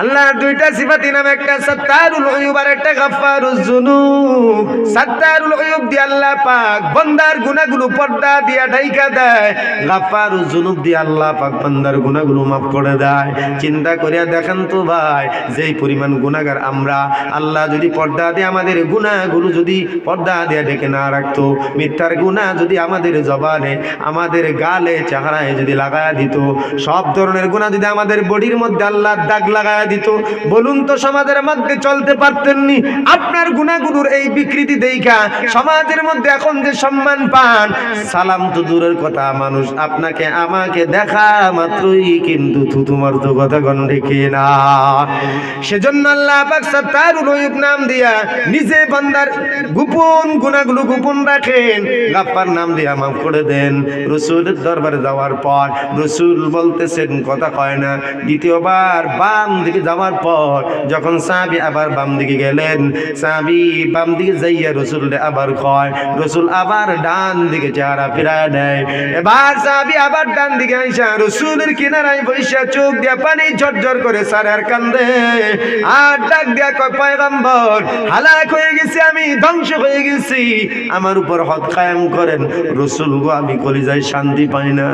আল্লাহর দুইটা সিফাতি নাম, একটা সাত্তারুল আয়ুব আর একটা গাফফারুজ যুনুব। সাত্তারুল আয়ুব দিয়ে আল্লাহ পাক বান্দার গুনাহগুলো পর্দা দিয়া ঢাইকা দেয়, গাফফারুজ যুনুব দিয়ে আল্লাহ পাক বান্দার গুনাহগুলো মাফ করে দেয়। চিন্তা করিয়া দেখেন তো ভাই, যেই পরিমাণ গুনাহগার আমরা, আল্লাহ যদি পর্দা দিয়ে আমাদের গুনাহগুলো যদি পর্দা দিয়ে ঢেকে না রাখতো, মিথ্যার গুনাহ যদি আমাদের জবানে, আমাদের গালে, চেহারায় যদি লাগায়া দিত, সব ধরনের গুনাহ যদি আমাদের বডির মধ্যে আল্লাহ দাগ লাগায়া দিত, বলুন তো সমাজের মধ্যে চলতে পারতেননি? আপনার গুনাহগুলোর এই বিকৃতি দেখা সমাজের মধ্যে এখন যে সম্মান পান, সালাম তো দূরের কথা, মানুষ আপনাকে আমাকে দেখা মাত্রই কিন্তু থুতু মারতো, কথা কোন দেখে না। সেজন্য আল্লাহ পাক সাত্তারুল আয়ুব নাম দিয়া নিজে বান্দার গোপন গুনাহগুলো গোপন রাখেন, গাফফার নাম দিয়া মাফ করে দেন। রাসূলের দরবারে যাওয়ার পর রাসূল বলতেছেন, কথা কয় না, দ্বিতীয়বার বাম দিকে দিকে যাওয়ার পর যখন সাহাবী আবার বাম দিকে গেলেন, সাহাবী বাম দিকে যাইয়া রসুলকে আবার কয়, রসুল আবার ডান দিকে চেহারা ফিরায় দেয়। এবার সাহাবী আবার ডান দিকে আইসা রসুলের কিনারায় বৈশা চোখ দিয়া পানি ঝরঝর করে সারার কান্দে, আর ডাক দিয়া কয়, পয়গম্বর হালাক হয়ে গেছি, আমি ধ্বংস হয়ে গেছি, আমার উপর হদ কায়েম করেন। রসুল গো আমি কলিজায় শান্তি পাই না।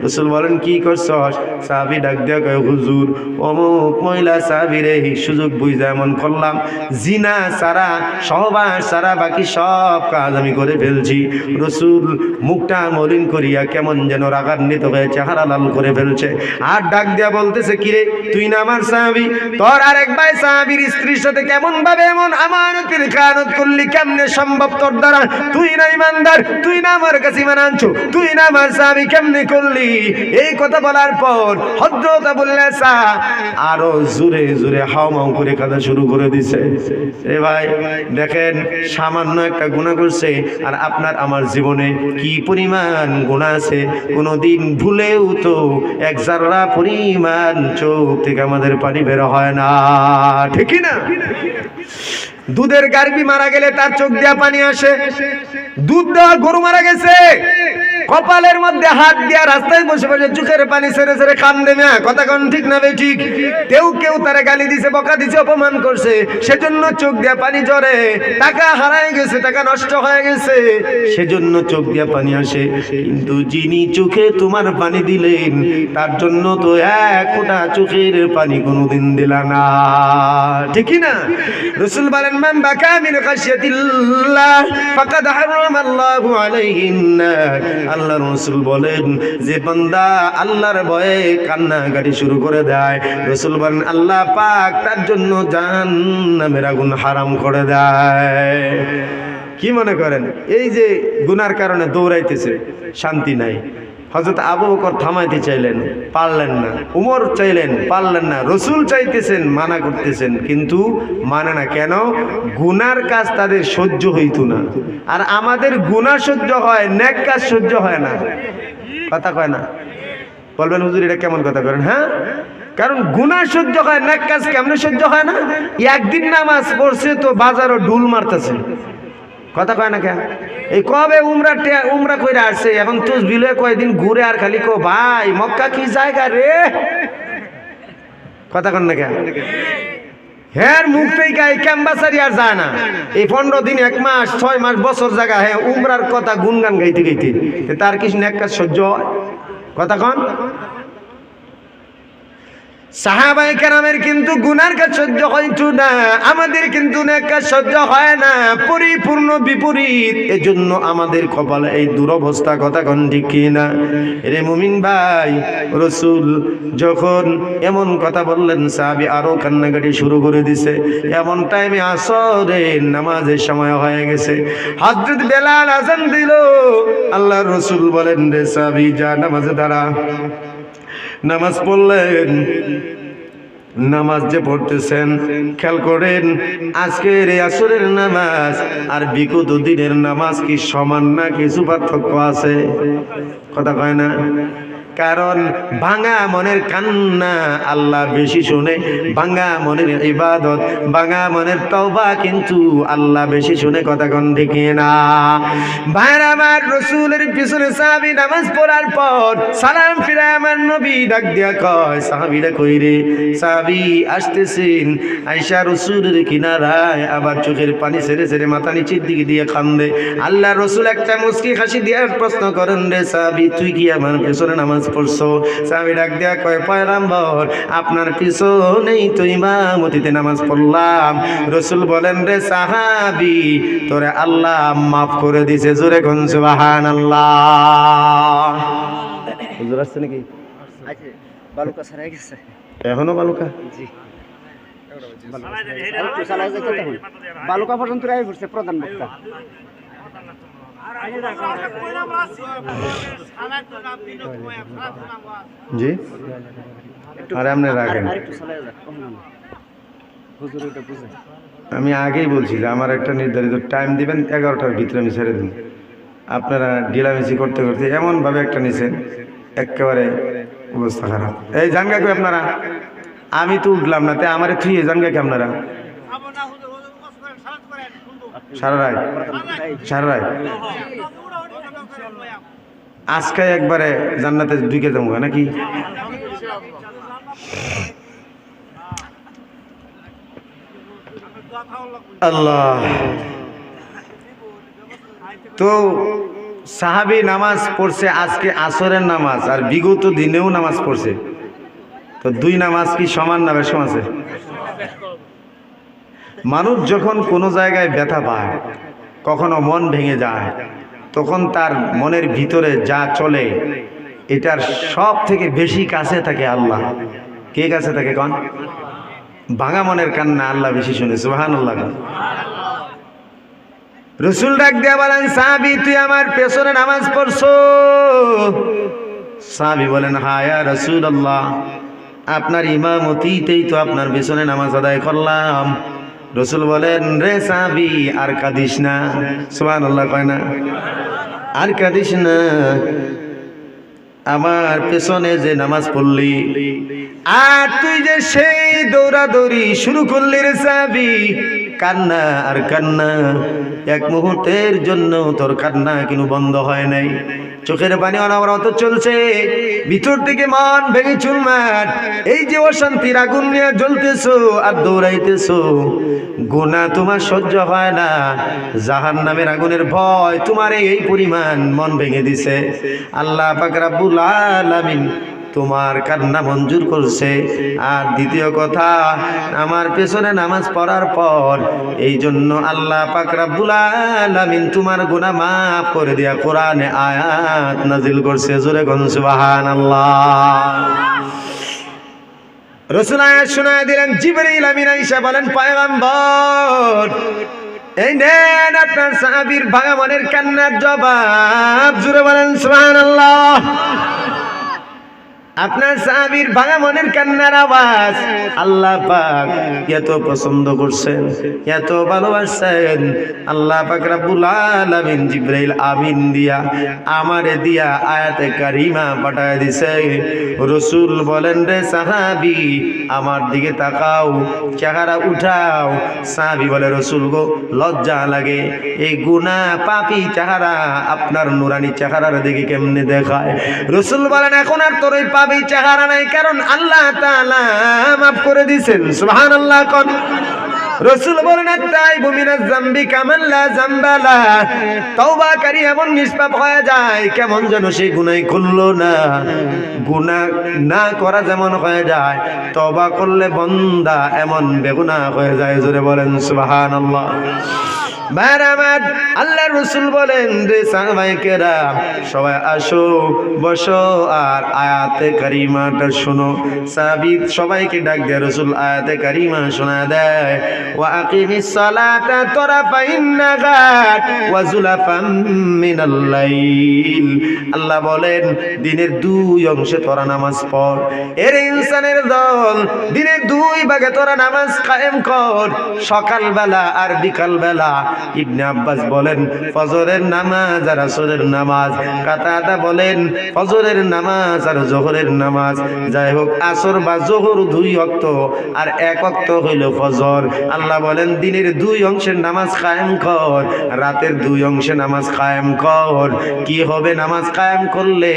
রসুল বলেন কি করছস? সাহাবী ডাক দিয়া কয়, হুজুর অমুক মহিলা সাহাবীর এই সুযোগ বুঝা এমন করলাম, জিনা সারা সহবাস সারা বাকি সব কাজ আমি করে ফেলছি। রসুল মুখটা মলিন করিয়া কেমন যেন রাগান্বিত হয়ে চেহারা লাল করে ফেলছে, আর ডাক দিয়া বলতেছে, কিরে তুই না আমার সাহাবী, তোর আরেক ভাই সাহাবীর স্ত্রীর সাথে কেমন ভাবে এমন আমানতের খেয়ানত করলি? কেমনে সম্ভব তোর দ্বারা? তুই না ইমানদার, তুই না আমার কাছে ঈমান আনছো, তুই না আমার সাহাবী, কেমনে করলি? এই কথা বলার পর হযরত আবু লাসা আরো জোরে জোরে হাওমাও করে কাঁদা শুরু করে দিছে। এ ভাই দেখেন, সামান্য একটা গুনাহ করছে, আর আপনার আমার জীবনে কি পরিমাণ গুনাহ আছে, কোনোদিন ভুলেও তো এক জাররা পরিমাণ চোখ থেকে আমাদের পানি বের হয় না, ঠিক না? দুধের গার্বি মারা গেলে তার চোখ দিয়া পানি আসে, দুধ দেওয়া গরু মারা গেছে, কপালের মধ্যে হাত দিয়া রাস্তায় বসে বসে চোখের পানি ছেড়ে ছেড়ে কান্দে না, কথা কোন ঠিক না বে ঠিক? কেউ কেউ তারা গালি দিছে, বকা দিছে, অপমান করছে, সেজন্য চোখ দিয়া পানি ঝরে। টাকা হারায় গেছে, টাকা নষ্ট হয়ে গেছে, সেজন্য চোখ দিয়া পানি আসে। কিন্তু যিনি চোখে তোমার পানি দিলেন, তার জন্য তো এক ফোঁটা চোখের পানি কোনোদিন দিলা না, ঠিক না? রাসূল বলেন, মান বাকা মিন খাশিয়াতিল্লাহ ফাকাদ হারামাল্লাহু আলাইহিন নার। আল্লাহ রাসূল বলেন, যে বান্দা আল্লাহর ভয়ে কান্নাকাটি শুরু করে দেয়, রাসূল বলেন আল্লাহ পাক তার জন্য জাহান্নামের আগুন হারাম করে দেয়। কি মনে করেন এই যে গুনার কারণে দৌড়াইতেছে, শান্তি নাই? হযরত আবু বকর থামাইতে চাইলেন, পারলেন না। উমর চাইলেন, পারলেন না। রসুল চাইতেছেন, মানা করতেছেন, কিন্তু মানে না। কেন? গুনার কাজ তাদের সহ্য হইত না। আর আমাদের গুনাহ সহ্য হয়, নেক কাজ সহ্য হয় না। কথা কয় না? বলবেন হুজুর এটা কেমন কথা করেন? হ্যাঁ, কারণ গুনাহ সহ্য হয়, নেক কাজ কেমনে সহ্য হয় না? একদিন নামাজ পড়ছে তো বাজারও ঢুল মারতেছে, কথা কয় না? কেন? এই কবে উমরা কইরা আসছে, এখন তসবিহ লয়ে কয়দিন ঘুরে, আর খালি কো ভাই মক্কা কি জায়গা রে, কথা কন না? কেন? হ্যাঁ, মুখটাই গায়ে ক্যাম্বাসারি আর যায় না। এই 15 দিন, 1 মাস, 6 মাস, বছর জায়গা, হ্যাঁ উমরার কথা গুনগান গাইতে গাইতে তার কিছু নেক কাজ সহ্য হয়? কথা কন? সাহাবায়ে কেরামের কিন্তু গুনার কাজ সহ্য হইতো না, আমাদের কিন্তু নেক কাজ সহ্য হয় না, পরিপূর্ণ বিপরীত। এজন্য আমাদের কপালে এই দুরবস্থা, কথা কোন ঠিক কিনা? রে মুমিন ভাই, রাসূল যখন এমন কথা বললেন, সাহাবী আরো কান্নাকাটি শুরু করে দিছে। এমন টাইমে আসরের নামাজের সময় হয়ে গেছে, হযরত বেলাল আযান দিল। আল্লাহর রাসূল বলেন, রে সাহাবী যা নামাজে দাঁড়া। নামাজ পড়লেন। নামাজ যে পড়তেছেন, খেয়াল করেন, আজকের এই আসরের নামাজ আর বিগত দিনের নামাজ কি সমান না? কিছু পার্থক্য আছে, কথা কয় না? কারণ ভাঙা মনের কান্না আল্লাহ বেশি শুনে, ভাঙা মনের ইবাদত, ভাঙা মনের তওবা কিন্তু আল্লাহ বেশি শুনে, কথা কোন ঠিক না? ভাইরা আমার, রাসূলের পিছনে সাহাবী নামাজ পড়ার পর সালাম ফিরে আমার নবী ডাক দিয়া কয়, সাহাবীরা কই রে? সাহাবী আসতেছেন, আয়েশা রাসূলের কিনারায় আবার চোখের পানি ছেড়ে ছেড়ে মাথা নিচের দিকে দিয়ে কান্দে। আল্লাহ রাসূল একটা মুচকি হাসি দিয়ে প্রশ্ন করেন, রে সাহাবী তুই কি আমার পিছনে নামাজ পড়ছো? সাহাবী ডাক দিয়া কয়, পয়গম্বর আপনার পিছনেই তো ইমামতিতে নামাজ পড়লাম। রাসূল বলেন, রে সাহাবী তোরে আল্লাহ মাফ করে দিয়েছে, জোরে কোন সুবহানাল্লাহ। হুজুর আসছে নাকি? আছে, বালুকা ছাড়া গেছে, এখনো বালুকা? জি, বালুকা পর্যন্ত রাই ঘুরছে প্রধান বক্তা। জি, আরে আপনি রাখেন, আমি আগেই বলছি যে আমার একটা নির্ধারিত টাইম দিবেন, 11টার ভিতরে আমি ছেড়ে দিন। আপনারা ঢিলামিছি করতে করতে এমনভাবে একটা নিছেন, একেবারে অবস্থা খারাপ। এই জান কাকু আপনারা আমি তো উঠলাম না, তাই আমারে থুয়ে যান গে আপনারা সারা রাত সারা রাত আজকে একবারে জান্নাতে ঢুকে যাবো নাকি? আল্লাহ। তো সাহাবী নামাজ পড়ছে আজকে আসরের নামাজ, আর বিগত দিনেও নামাজ পড়ছে। তো দুই নামাজ কি সমান না বেশি আছে? মানুষ যখন কোনো জায়গায় ব্যথা পায়, কখনো মন ভেঙে যায়, তখন তার মনের ভিতরে যা চলে এটার সব থেকে বেশি কাছে থাকে আল্লাহ। কে কাছে থাকে কন? ভাঙা মনের কান্না আল্লাহ বেশি শুনে। সুবহানাল্লাহ। রাসূল ডাক দিয়া বলেন, সাহাবী তুই আমার পেছনে নামাজ পড়ছো? সাহাবী বলেন, হ্যাঁ ইয়া রাসূলুল্লাহ, আপনার ইমামতিতেই তো আপনার পেছনে নামাজ আদায় করলাম। রাসূল বলেন, রে সাহাবী আর কাঁদিস না। সুবহানাল্লাহ কয় না? আর কাঁদিস না, আমার পেছনে যে নামাজ পড়লি আর তুই যে সেই দৌড়াদৌড়ি শুরু করলি রে সাহাবী, কান্না আর কান্না, এক মুহূর্তের জন্য তোর কান্না কিন্তু বন্ধ হয় নাই। চোখের পানি অনবরত চলছে, ভিতর থেকে মন ভেঙে চুরমার। এই যে অশান্তির আগুন নিয়ে জ্বলতেছো আর দৌড়াইতেছো, গুনাহ তোমার সহ্য হয় না, জাহান্নামের আগুনের ভয় তোমার এই পরিমাণ মন ভেঙে দিছে। আল্লাহ পাক রব্বুল আলামিন তোমার কান্না মঞ্জুর করছে। আর দ্বিতীয় কথা, আমার পেছনে নামাজ পড়ার পর এই জন্য আল্লাহ পাক রব্বুল আলামিন তোমার গুনাহ মাফ করে দিয়া কোরআনে আয়াত নাজিল করছে। জোরে কোন সুবহানাল্লাহ। রাসূল আয়াত শোনায় দিলেন। জিবরাইল আমিন আয়েশা বলেন, পয়গম্বর এই নেন আপনার সাহাবীর ভাঙা মনের কান্নার জবাব। জোরে বলেন সুবহানাল্লাহ। আপনার সাহাবীর ভাঙা মনের কান্নার আওয়াজ আল্লাহ পাক এত পছন্দ করছেন, এত ভালোবাসেন। আল্লাহ পাক রব্বুল আলামিন জিবরাইল আমিন দিয়া আমারে দিয়া আয়াতে কারিমা পাঠায় দিছে। রাসূল বলেন, রে সাহাবী আমার দিকে তাকাও, চেহারা উঠাও। সাহাবী বলে, রাসূল গো লজ্জা লাগে, এই গুনাহ পাপী চেহারা আপনার নুরানি চেহারার দিকে কেমনে দেখায়? রাসূল বলেন, এখন আর তোর ওই এই চেহারা নাই, কারণ আল্লাহ তাআলা মাফ করে দিয়েছেন। সুবহানাল্লাহ কোন। রাসূল বলেন, তাইবু মিনাজ যামবি কামান লা যামবা লা, তওবাকারী এমন নিষ্পাপ হয়ে যায় কেমন যেন সে গুনাহ করলো না। গুনাহ না করা যেমন হয়ে যায়, তওবা করলে বান্দা এমন বেগুনাহ হয়ে যায়। জোরে বলেন সুবহানাল্লাহ। বারামাত আল্লাহর রাসূল বলেন, রে সাহাবায়ে কেরাম সবাই আসো, বসো আর আয়াতে কারিমাটা শোনো। সাহাবী সবাইকে ডাক দিয়ে রাসূল আয়াতে কারিমা শোনা দেয়। ওয়া আকিমিস সালাতা তরাফাইন নাগাত ওয়া যুলাফাম মিনাল লাইল। আল্লাহ বলেন, দিনের দুই অংশে তোরা নামাজ পড়। এর ইনসানের দল, দিনের দুই ভাগে তোরা নামাজ কায়েম কর, সকালবেলা আর বিকালবেলা। ইবনে আব্বাস বলেন, ফজরের নামাজ আর আসরের নামাজ। কাতাদা বলেন, ফজরের নামাজ আর যোহরের নামাজ। যাই হোক, আসর বা যোহর দুই ওয়াক্ত আর এক ওয়াক্ত হইল ফজর। আল্লাহ বলেন, দিনের দুই অংশের নামাজ কায়েম কর, রাতের দুই অংশে নামাজ কায়েম কর। কি হবে নামাজ কায়েম করলে?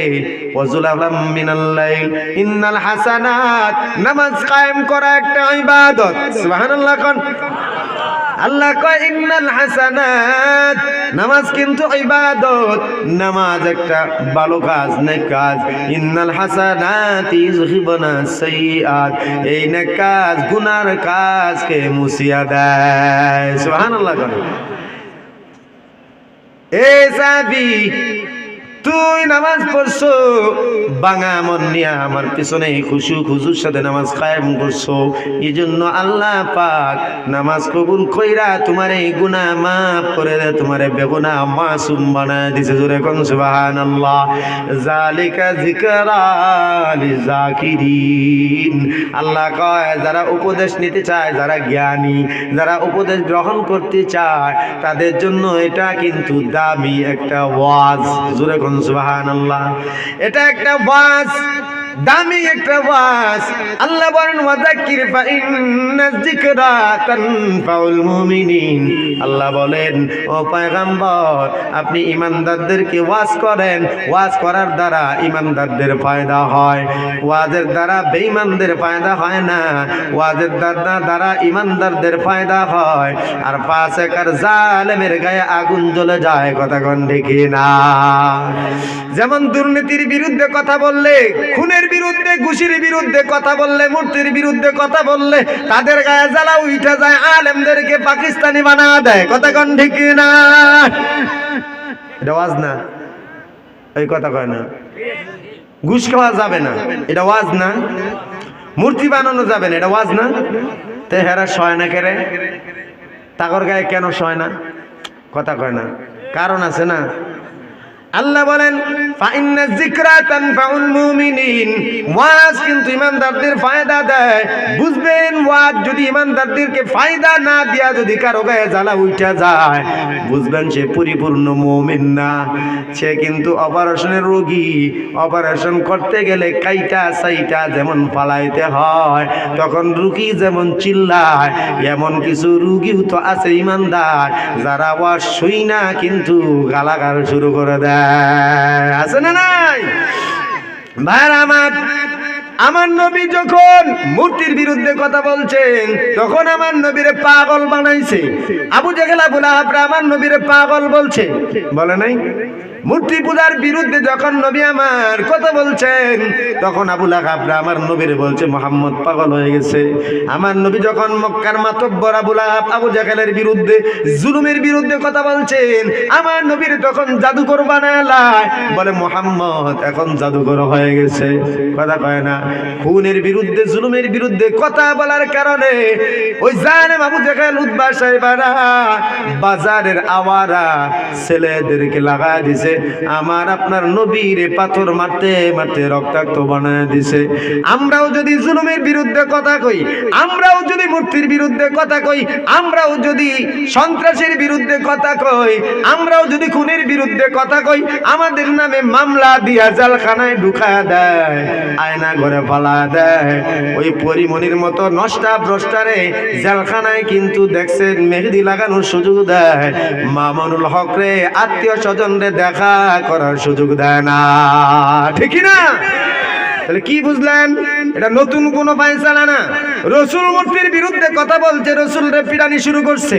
ওয়াজুলাফাম মিনাল লাইল ইন্নাল হাসানাত। নামাজ কায়েম করা একটা ইবাদত। সুবহানাল্লাহ কোন। আল্লাহ কয়, ইন্নাল হাসানাত, নামাজ কিন্তু ইবাদত, নামাজ একটা ভালো কাজ, নেক কাজ। ইন্নাল হাসানাতি ইযহিবুনা সাইয়্যাত, এই নেক কাজ গুনার কাজকে মুছিয়া দেয়। সুবহানাল্লাহ। এ সাহাবী, তুই নামাজ পড়ছো বাঙা মন নিয়া, আমার পিছনে খুশু খুশুর সাথে নামাজ কায়েম করছো। এই জন্য আল্লাহ পাক নামাজ কবুল কইরা তোমার এই গুনাহ মাফ করে দে, তোমারে বেগুনাহ মাসুম বানায় দিছে। জোরে কোন সুবহানাল্লাহ। যালিকা যিকরা লিযাকিরিন। আল্লাহ কয়, যারা উপদেশ নিতে চায়, যারা জ্ঞানী, যারা উপদেশ গ্রহণ করতে চায়, তাদের জন্য এটা কিন্তু দামি একটা ওয়াজ। জোরে কোন সুবহানাল্লাহ। এটা একটা ওয়াজ। দামি একটা ওয়াজ। আল্লাহ বলেন ওয়াযাক্কির ফাইন্নায যিকরা তানফাউল মুমিনিন। আল্লাহ বলেন ও পয়গম্বর আপনি ঈমানদারদেরকে ওয়াজ করেন, ওয়াজ করার দ্বারা ঈমানদারদের ফায়দা হয়, ওয়াজের দ্বারা বেঈমানদের ফায়দা হয় না, ওয়াজের দ্বারা ঈমানদারদের ফায়দা হয়। আর ফাসিক আর জালেমের গায়ে আগুন জ্বলে যায়, কথা কোন ঠিক না? যেমন দুর্নীতির বিরুদ্ধে কথা বললে, খুনের বিরুদ্ধে, ঘুষের বিরুদ্ধে কথা বললে, মূর্তির বিরুদ্ধে কথা বললে তাদের গায়ে জ্বালা উঠে যায়, আলেমদেরকে পাকিস্তানি বানা দেয়, কথা কোন ঠিক না? এটা ওয়াজ না? এই কথা কয় না। ঘুষ খাওয়া যাবে না, এটা ওয়াজ না? মূর্তি বানানো যাবে না, এটা ওয়াজ না? তে হেরা সয় না কেরে? তাগর গায়ে কেন সয় না? কথা কয় না, কারণ আছে না। আল্লাহ বলেন ফাইন্নায যিকরা তানফাউল মুমিনিন, ওয়াজ কিন্তু ঈমানদারদের ফায়দা দেয়। বুঝবেন ওয়াজ যদি ঈমানদারদেরকে ফায়দা না দিয়া যদি কারো গায়ে জ্বালা উঠা যায়, বুঝবেন সে পরিপূর্ণ মুমিন না, সে কিন্তু অপারেশনের রোগী। অপারেশন করতে গেলে কাইটা সাইটা যেমন ফালাইতে হয়, তখন রোগী যেমন চিল্লায়, এমন কিছু রোগীও তো আছে ঈমানদার যারা ওয়াজ শুই না কিন্তু গালাগাল শুরু করে দেয়, আছে না নাই? ভাইরা আমার নবী যখন মূর্তির বিরুদ্ধে কথা বলছেন তখন আমার নবীরে পাগল বানাইছে। আবু জেহেল আবু লাহাব আমার নবীরে পাগল বলছে, বলে নাই? মূর্তি পূজার বিরুদ্ধে যখন নবী আমার কথা বলছেন তখন আবু লাহাব আমার নবীরে বলছে মুহাম্মদ পাগল হয়ে গেছে। আমার নবী যখন মক্কার মাতব্বর আবু লাহাব আবু জেহেলের বিরুদ্ধে, জুলুমের বিরুদ্ধে কথা বলছেন, আমার নবীর তখন জাদুকর বানায়, বলে মুহাম্মদ এখন জাদুকর হয়ে গেছে, কথা কয় না। খুনের বিরুদ্ধে, জুলুমের বিরুদ্ধে কথা বলার কারণে ওই জালেম আবু জেহেল উতবা সাহেবারা বাজারের আওয়ারা ছেলেদেরকে লাগায় দিছে, আমার আপনার নবীরে পাথর মারতে মারতে রক্তাক্ত বানায় দিছে। আমরাও যদি জুলুমের বিরুদ্ধে কথা কই, আমরাও যদি মূর্তির বিরুদ্ধে কথা কই, আমরাও যদি সন্ত্রাসের বিরুদ্ধে কথা কই, আমরাও যদি খুনের বিরুদ্ধে কথা কই, আমাদের নামে মামলা দিয়া জেলখানায় ঢুকায় দেয়, আয়না ঘরে ফালা দেয়। ওই পরিমণির মতো নষ্টা ভ্রষ্টারে জেলখানায় কিন্তু দেখছেন মেহেদি লাগানোর সুযোগ দেয়, মামুনুল হক রে আত্মীয় স্বজনরে দেখা করার সুযোগ দেয় না, ঠিক না? তাহলে কি বুঝলেন? এটা নতুন কোন ফায়সালা না। রাসূল মূর্তির বিরুদ্ধে কথা বলছে, রাসূলরে পিটানি শুরু করছে।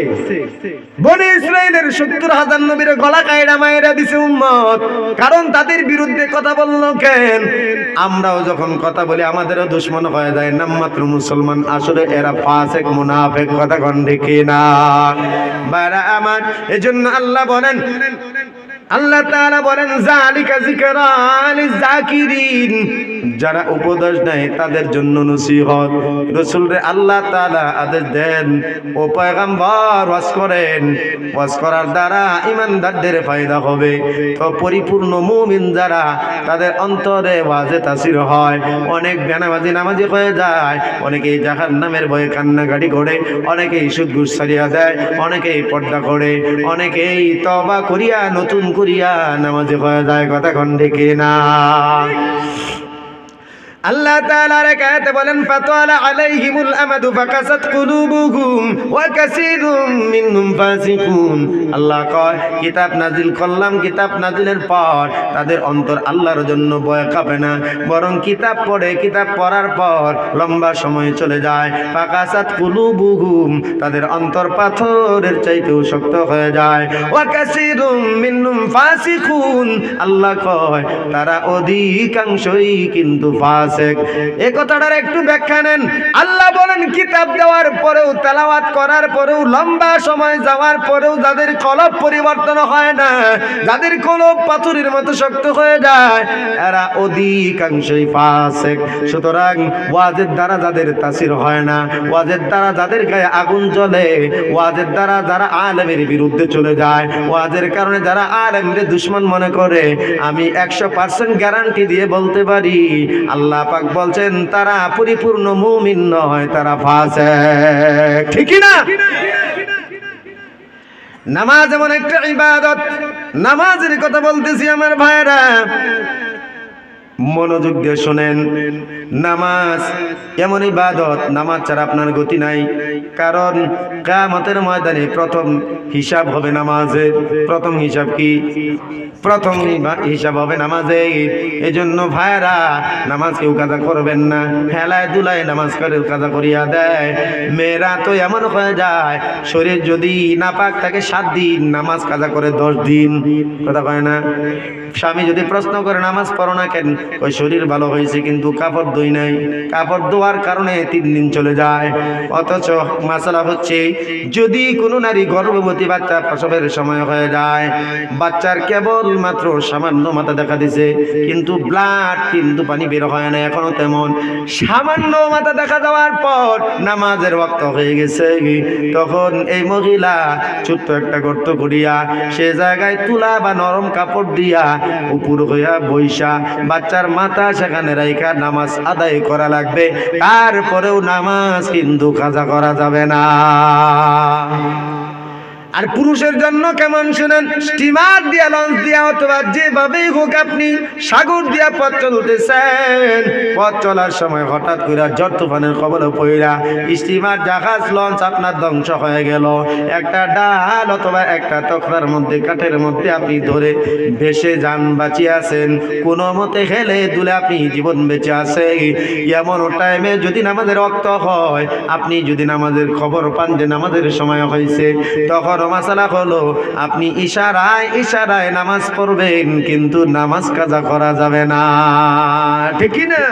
বনি ইসরাইলের ৭০,০০০ নবীর গলা কায়ড়া মায়েরা দিছে উম্মত, কারণ তাদের বিরুদ্ধে কথা বললো কেন? আমরাও যখন কথা বলি আমাদেরও দুশমন হয়ে যায়, নামমাত্র মুসলমান, আসলে এরা ফাসিক মুনাফিক, কথা কোন ঠিক না? বারা আমার, এজন্য আল্লাহ বলেন, আল্লাহ তাআলা বলেন যালিকা যিকরা লিয-যাকিরিন, যারা উপদেশ দেয় তাদের জন্য নসিহত। রাসূলরে আল্লাহ তাআলা আদেশ দেন ও পয়গম্বর ওয়াজ করেন, ওয়াজ করার দ্বারা ঈমানদারদের ফায়দা হবে। তো পরিপূর্ণ মুমিন যারা, তাদের অন্তরে ওয়াজে তাসির হয়। অনেক বেনামাজি নামাজি হয়ে যায়, অনেকেই জাহান্নামের ভয়ে কান্নাকাটি করে, অনেকেই সুদ ঘুষ ছাড়িয়া দেয়, অনেকেই পর্দা করে, অনেকেই তওবা করিয়া নতুন করিয়া নামাজি হয়ে যায়, কথা কোন ঠিক না? আল্লাহ তাআলা আয়াতে বলেন ফাতালা আলাইহিমুল আমাদু ফাকাসাত কুলুবুহুম ওয়া কাসীরুম মিনহুম ফাসিকুন। আল্লাহ কয় কিতাব নাজিল করলাম, কিতাব নাজিলের পর তাদের অন্তর আল্লাহর জন্য ভয় কাঁপে না, বরং কিতাব পড়ে, কিতাব পড়ার পর লম্বা সময় চলে যায়, ফাকাসাত কুলুবুহুম, তাদের অন্তর পাথরের চাইতেও শক্ত হয়ে যায়, ওয়া কাসীরুম মিনহুম ফাসিকুন। আল্লাহ কয় তারা অধিকাংশই কিন্তু ফাসিক। এই কথাটার একটু ব্যাখ্যা নেন। আল্লাহ বলেন কিতাব দেওয়ার পরেও, তেলাওয়াত করার পরেও, লম্বা সময় যাওয়ার পরেও যাদের কলব পরিবর্তন হয় না, যাদের কলব পাথরের মতো শক্ত হয়ে যায়, এরা অধিকাংশই ফাসিক। সুতরাং ওয়াজের দ্বারা যাদের তাসির হয় না, ওয়াজের দ্বারা যাদের গায়ে আগুন জ্বলে, ওয়াজের দ্বারা যারা আলেমের বিরুদ্ধে চলে যায়, ওয়াজের কারণে যারা আলেমদের দুশমন মনে করে, আমি 100% গ্যারান্টি দিয়ে বলতে পারি আল্লাহ পাক বলছেন তারা পরিপূর্ণ মুমিন নয়, তারা ফাসিক, ঠিক না? নামাজ এমন একটা ইবাদত, নামাজের কথা বলতেছি আমার ভাইরা। মনোযোগ দিয়ে শোনেন, নামাজ এমন ইবাদত, নামাজ ছাড়া আপনার গতি নাই। কারণ কিয়ামতের ময়দানে প্রথম হিসাব হবে নামাজের। প্রথম হিসাব কি? প্রথম হিসাব হবে নামাজের। এজন্য ভাইরা নামাজ কেউ কাজা করবেন না, হেলায় দুলায় নামাজ করে কাজা করিয়া দেয়। মেয়েরা তো এমন হয়ে যায়, শরীর যদি নাপাক থাকে 7 দিন, নামাজ কাজা করে 10 দিন। কথা কয় না? স্বামী যদি প্রশ্ন করে নামাজ পড়ো না কেন, ওই শরীর ভালো হয়েছে কিন্তু কাপড় ধুই নাই, কাপড় ধোয়ার কারণে 3 দিন চলে যায়। অথচ মাসালা হচ্ছে, যদি কোনো নারী গর্ভবতী বাচ্চা প্রসবের সময় হয়ে যায়, বাচ্চার কেবল মাত্র সামান্য মাথা দেখা দিছে, কিন্তু ব্লাড কিন্তু পানি বের হয় না এখনো, তেমন সামান্য মাথা দেখা যাওয়ার পর নামাজের ওয়াক্ত হয়ে গেছে, তখন এই মহিলা ছোট্ট একটা গর্ত করিয়া সে জায়গায় তুলা বা নরম কাপড় দিয়া উপর হইয়া বৈশা বাচ্চার মাথা সেখানে রাইখা নামাজ আদায় করা লাগবে। তারপরেও নামাজ কিন্তু কাজা করা যাবে না। আর পুরুষের জন্য কেমন শুনেন, স্টিমার দিয়া, লঞ্চ দিয়া, অথবা যেভাবেই হোক আপনি সাগর দিয়া পথ চলতেছেন, পথ চলার সময় হঠাৎ করে ঝড় তুফানের কবলে পড়া স্টিমার, জাহাজ, লঞ্চ আপনার ধ্বংস হয়ে গেল। একটা ডাল অথবা একটা তখরার মধ্যে, কাঠের মধ্যে আপনি ধরে ভেসে যান, বাঁচিয়ে আছেন, কোনো মতে হেলে দুলে আপনি জীবন বেঁচে আছে। এমন টাইমে যদি নামাজের ওয়াক্ত হয়, আপনি যদি নামাজের খবর পান যে নামাজের সময় হয়েছে, তখন মাসালা হলো আপনি ইশারায় ইশারায় নামাজ পড়বেন, কিন্তু নামাজ কাজা করা যাবে না। ঠিক না?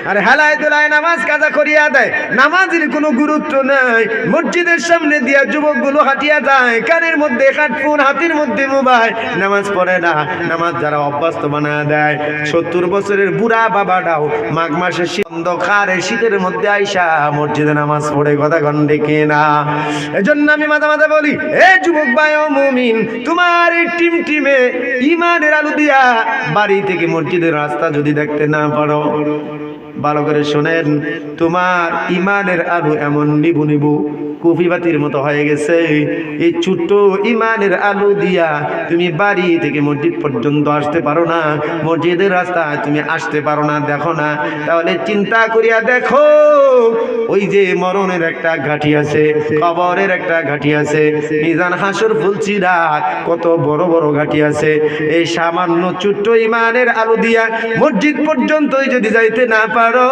আর হেলায় দোলায় নামাজ কাজা করিয়া দেয়, নামাজের কোনো গুরুত্ব নাই। মসজিদের সামনে দিয়া যুবকগুলো হাঁটিয়া যায়, কানের মধ্যে হেডফোন, হাতের মধ্যে মোবাইল, নামাজ পড়ে না। নামাজ যারা অভ্যস্ত বানায় দেয়, 70 বছরের বুড়া বাবাটাও মাঘ মাসে অন্ধকারে শীতের মধ্যে আইসা মসজিদে নামাজ পড়ে। কথা গন্ডে কেনা। এজন্য আমি মাঝে মাঝে বলি, যুবক ভাই ও মুমিন, তোমার এই টিমে ইমানের আলো দিয়া বাড়ি থেকে মসজিদের রাস্তা যদি দেখতে না পারো, ভালো করে শোনেন, তোমার ইমানের আলো এমন নিবু নিবু কফি বাতির মতো হয়ে গেছে। এই ছোট্ট ইমানের আলো দিয়া তুমি বাড়ি থেকে মসজিদ পর্যন্ত আসতে পারো না, মসজিদের রাস্তায় তুমি আসতে পারো না, দেখো না? তাহলে চিন্তা করিয়া দেখো, ওই যে মরণের একটা ঘাটি আছে, কবরের একটা ঘাটি আছে, মিজান হাসর ফুলছিরা কত বড় বড় ঘাটি আছে। এই সামান্য ছোট্ট ইমানের আলো দিয়া মসজিদ পর্যন্তই যদি যাইতে না পারো,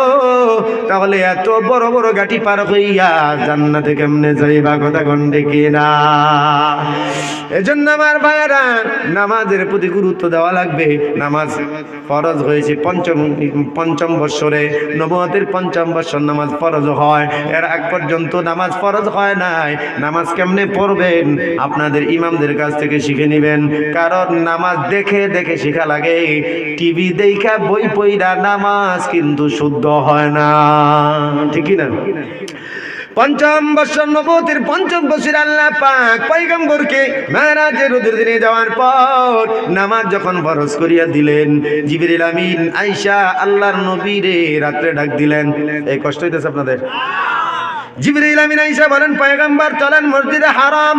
তাহলে এত বড় বড় ঘাটি পার হইয়া জান্নাতে কেমনে যাইবা? কথা গন্ডে কিনা? এজন্য আমার ভাইয়েরা, নামাজের প্রতি গুরুত্ব দেওয়া লাগবে। নামাজ ফরজ হয়েছে পঞ্চম বৎসরে, নবুয়তের ৫ম বৎসর নামাজ ফরজ হয়। এর আগ পর্যন্ত নামাজ ফরজ হয় নাই। নামাজ কেমনে পড়বেন আপনাদের ইমামদের কাছ থেকে শিখে নেবেন, কারণ নামাজ দেখে দেখে শেখা লাগে। টিভি দেখা বই পড়া নামাজ কিন্তু শুদ্ধ হয় না। ঠিকই না? ৫ম বৎসর, নবুয়তের ৫ম বৎসরে আল্লাহ পাক পয়গম্বরকে মেরাজের দিনে যাওয়ার পর নামাজ যখন ফরজ করিয়া দিলেন, জিবরিল আমিন আয়েশা আল্লাহর নবীরে রাত্রে ডাক দিলেন। এই কষ্ট হইতেছে আপনাদের? জিবরিল আমিন আয়েশা বলেন, পয়গম্বর চলেন মসজিদে হারাম।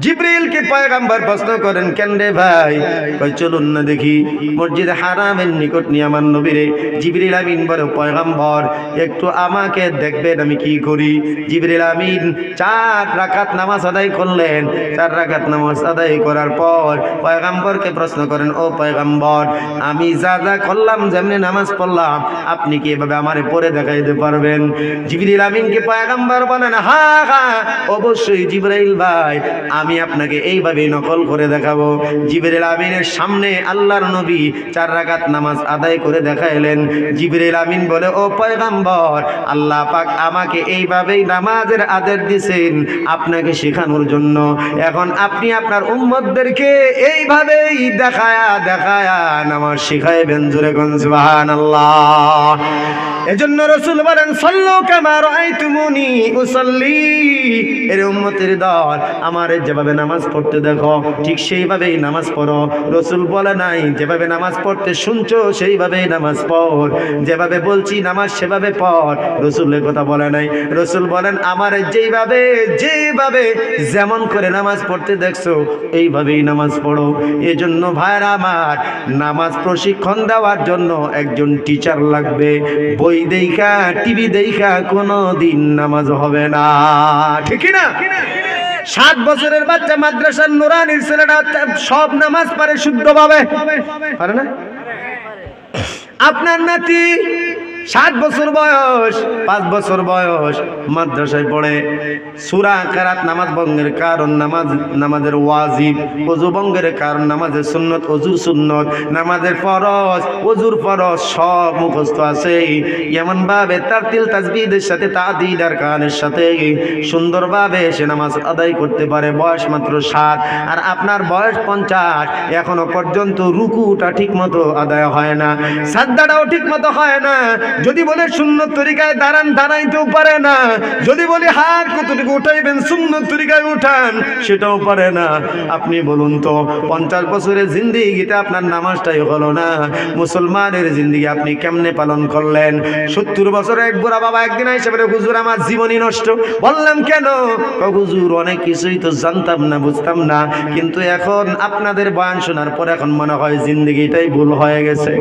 জিবরিলকে পয়গম্বর প্রশ্ন করেন, কেন রে ভাই? কই চলুন না দেখি মসজিদে হারামের নিকট নিয়ে আমার নবীরে। জিবরিল আমিন বলে, পয়গম্বর একটু আমাকে দেখবেন আমি কি করি? জিবরিল আমিন 4 রাকাত নামাজ আদায় করলেন। 4 রাকাত নামাজ আদায় করার পর পয়গম্বরকে প্রশ্ন করেন, ও পয়গম্বর, আমি যা যা করলাম, যেমনি নামাজ পড়লাম, আপনি কি এভাবে আমারে পড়ে দেখাইতে পারবেন? জিবরিল আমিনকে পয়গম্বর বলেন, হ্যাঁ হ্যাঁ অবশ্যই জিবরাইল ভাই, আমি আপনাকে এইভাবে নকল করে দেখাবো। জিবরিল আমিনের সামনে আল্লাহর নবী 4 রাকাত নামাজ আদায় করে দেখাইলেন। জিবরিল আমিন বলে, ও পয়গম্বর, আল্লাহ পাক আমাকে এইভাবেই নামাজের আদেশ দিয়েছেন আপনাকে শেখানোর জন্য। এখন আপনি আপনার উম্মতদেরকে এইভাবেই দেখায়া দেখায়া নামাজ শিখাইবেন। জোরে কোন সুবহানাল্লাহ। এজন্য রাসূল বলেন, সাল্লু কামা রাআইতুমুনি উসাল্লি। এর উম্মতের দল আমার যেভাবে নামাজ পড়তে দেখো ঠিক সেইভাবেই নামাজ পড়ো। রসুল বলে নাই যেভাবে নামাজ পড়তে শুনছো সেইভাবেই নামাজ পড়, যেভাবে বলছি নামাজ সেভাবে পড়। রসুলের কথা বলে নাই। রসুল বলেন আমার যেভাবে যেমন করে নামাজ পড়তে দেখছো এইভাবেই নামাজ পড়ো। এজন্য ভাইরা আমার, নামাজ প্রশিক্ষণ দেওয়ার জন্য একজন টিচার লাগবে। বই দেখা টিভি দেখা কোনো দিন নামাজ হবে না, ঠিক না? 7 বছরের বাচ্চা মাদ্রাসার নুরানির ছেলেটা সব নামাজ পারে শুদ্ধভাবে, পারে না? আপনার নাতি 7 বছর বয়স, 5 বছর বয়স, মাদ্রাসায় পড়ে। সূরা কেরাত নামাজ ভঙ্গের কারণ নামাজের ওয়াজিব, ওযু ভঙ্গের কারণ নামাজের সুন্নত, ওযুর সুন্নত, নামাজের ফরজ, ওযুর ফরজ সব মুখস্থ আছে। এমন ভাবে তারতিল তাসবিহের সাথে তাদিদ আর কানের সাথে সুন্দরভাবে সে নামাজ আদায় করতে পারে। বয়স মাত্র 7 আর আপনার বয়স 50, এখনো পর্যন্ত রুকুটা ঠিকমতো আদায় হয় না, সাজদাটাও ঠিকমতো হয় না। যদি বলে সুন্নত তরিকায় দাঁড়ান, দাঁড়াইতেও পারে না। যদি বলি হাত কতটুকু উঠাইবেন সুন্নত তরিকায় উঠান, সেটাও পারে না। আপনি বলুন তো 50 বছরের জিন্দেগিতে আপনার নামাজটাই হলো না, মুসলমানের জিন্দেগি আপনি কেমনে পালন করলেন? 70 বছরের এক বুড়া বাবা একদিন এসে বলে হুজুর আমার জীবনই নষ্ট। বললাম কেন? হুজুর অনেক কিছুই তো জানতাম না, বুঝতাম না, কিন্তু এখন আপনাদের বয়ান শোনার পর এখন মনে হয় জিন্দেগিটাই ভুল হয়ে গেছে।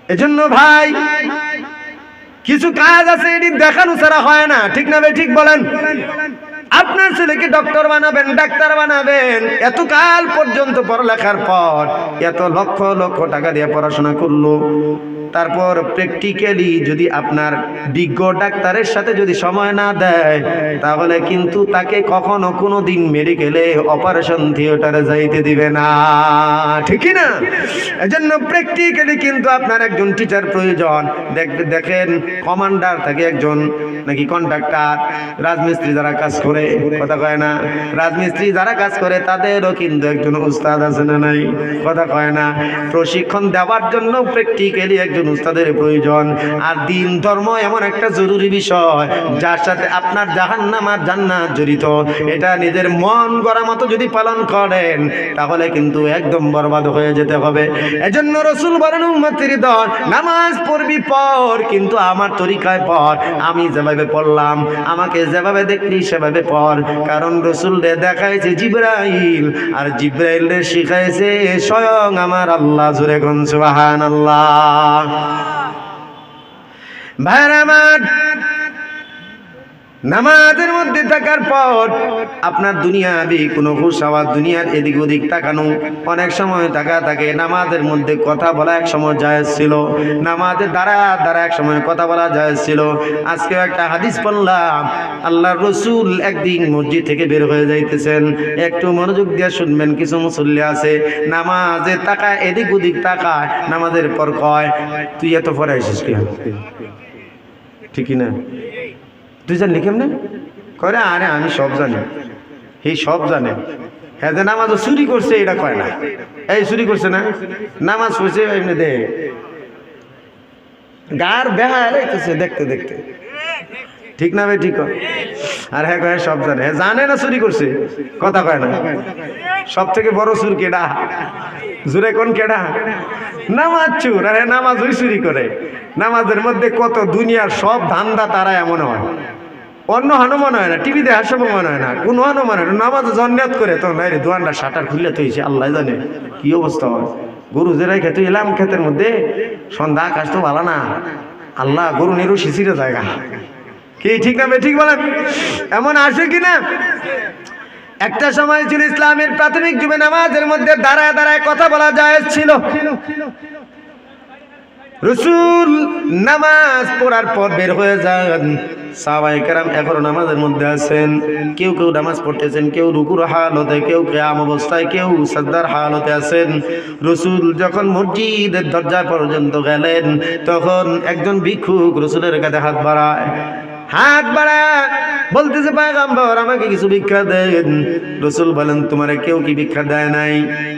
এজন্য ভাই কিছু কাজ আছে এটি দেখানো ছাড়া হয় না, ঠিক না ভাই? ঠিক বলেন। আপনার ছেলেকে ডক্টর বানাবেন, ডাক্তার বানাবেন, এত কাল পর্যন্ত পড়ালেখার পর এত লক্ষ লক্ষ টাকা দিয়ে পড়াশোনা করলো, তারপর প্র্যাকটিক্যালি যদি আপনার বিজ্ঞ ডাক্তারের সাথে যদি সময় না দেয়, তাহলে কিন্তু তাকে কখনো কোনো দিন মেডিকেলে অপারেশন থিয়েটারে যাইতে দিবে না, ঠিক না? এজন্য প্র্যাকটিক্যালি কিন্তু আপনার একজন টিচার প্রয়োজন। দেখেন কমান্ডার থাকে একজন, নাকি কন্ট্রাক্টর, রাজমিস্ত্রি যারা কাজ করে, কথা কয় না? রাজমিস্ত্রি যারা কাজ করে তাদেরও কিন্তু একজন উস্তাদ আছে না নাই? কথা কয় না? প্রশিক্ষণ দেওয়ার জন্য প্র্যাকটিক্যালি একজন উস্তাদের প্রয়োজন। আর দিন ধর্ম এমন একটা জরুরি বিষয় যার সাথে আপনার জাহান্নাম আর জান্নাত জড়িত। এটা নিজের মন গড়া মতো যদি পালন করেন তাহলে কিন্তু একদম বরবাদ হয়ে যেতে হবে। এজন্য রাসূল বলেন উম্মতের দল নামাজ পড়বি পড়, কিন্তু আমার তরিকায় পড়, আমি যেভাবে পড়লাম, আমাকে যেভাবে দেখলি সেভাবে পড়। কারণ রাসূলকে দেখাইছে জিবরাইল, আর জিবরাইলকে শিখাইছে স্বয়ং আমার আল্লাহ। জোরে কোন সুবহানাল্লাহ। ভাইরা আমার, নামাজের মধ্যে থাকার পর আপনার দুনিয়াবি কোনো হুশাওয়াত, দুনিয়ার এদিক ওদিক তাকানো, অনেক সময় তাকা থাকে। নামাজের মধ্যে কথা বলা এক সময় জায়েজ ছিল, নামাজের দ্বারা এক সময় কথা বলা জায়েজ ছিল। আজকে একটা হাদিস পড়লাম, আল্লাহর রাসূল একদিন মসজিদ থেকে বের হয়ে যাইতেছেন। একটু মনোযোগ দিয়ে শুনবেন, কিছু মুসল্লি আছে নামাজে তাকায়, এদিক ওদিক তাকায়, নামাজের পর কয় তুই এত পরে আসিস কি? ঠিকই না? তুই জানলি কেমনে? কয় আরে আমি সব জানি। এই সব জানে, হ্যাঁ যে নামাজ চুরি করছে এটা কয় না। এই চুরি করছে না, নামাজ পড়ছে এমনি দে গার বেহা লাগতেছে দেখতে দেখতে, ঠিক না ভাই? ঠিক। আর হ্যাঁ কয় সব জানে, হ্যাঁ জানে না চুরি করছে, কথা কয় না। সব থেকে বড় চুর কেডা? জোরে কোন কেডা? নামাজ চুর। আর হ্যাঁ নামাজ ওই চুরি করে। নামাজের মধ্যে কত দুনিয়ার সব ধান্দা তারা এমন হয়, অন্য হানো মনে হয় না, টিভি দেখার সময় মনে হয় না, কোনো হানো মনে হয় না। নামাজ জন্নাত করে তো নাই রে, দোয়ানটা শাটার খুললে তো হয়েছে, আল্লাহ জানে কি অবস্থা হয়। গরু যেরাই খেতে এলাম ক্ষেতের মধ্যে, সন্ধ্যা আকাশ তো ভালো না, আল্লাহ গরু নেরু শিশিরে জায়গা কি, ঠিক না? ঠিক বলেন। এমন আসে কিনা? একটা সময় ছিল ইসলামের প্রাথমিক যুগে নামাজের মধ্যে দাঁড়ায় দাঁড়ায় কথা বলা জায়েজ ছিল। রাসূল নামাজ পড়ার পর বের হয়ে যান, সাহাবায়ে কেরাম এখনো নামাজের মধ্যে আছেন। কেউ কেউ নামাজ পড়তেছেন, কেউ রুকুর হালতে, কেউ কিয়াম অবস্থায়, কেউ সাজদার হালতে আছেন। রাসূল যখন মসজিদের দরজা পর্যন্ত গেলেন, তখন একজন ভিক্ষুক রাসূলের কাছে হাত বাড়ায় বলতেছে পয়গম্বর আমাকে কিছু ভিক্ষা দেন। রাসূল বলেন তোমারে কেউ কি ভিক্ষা দেয় নাই?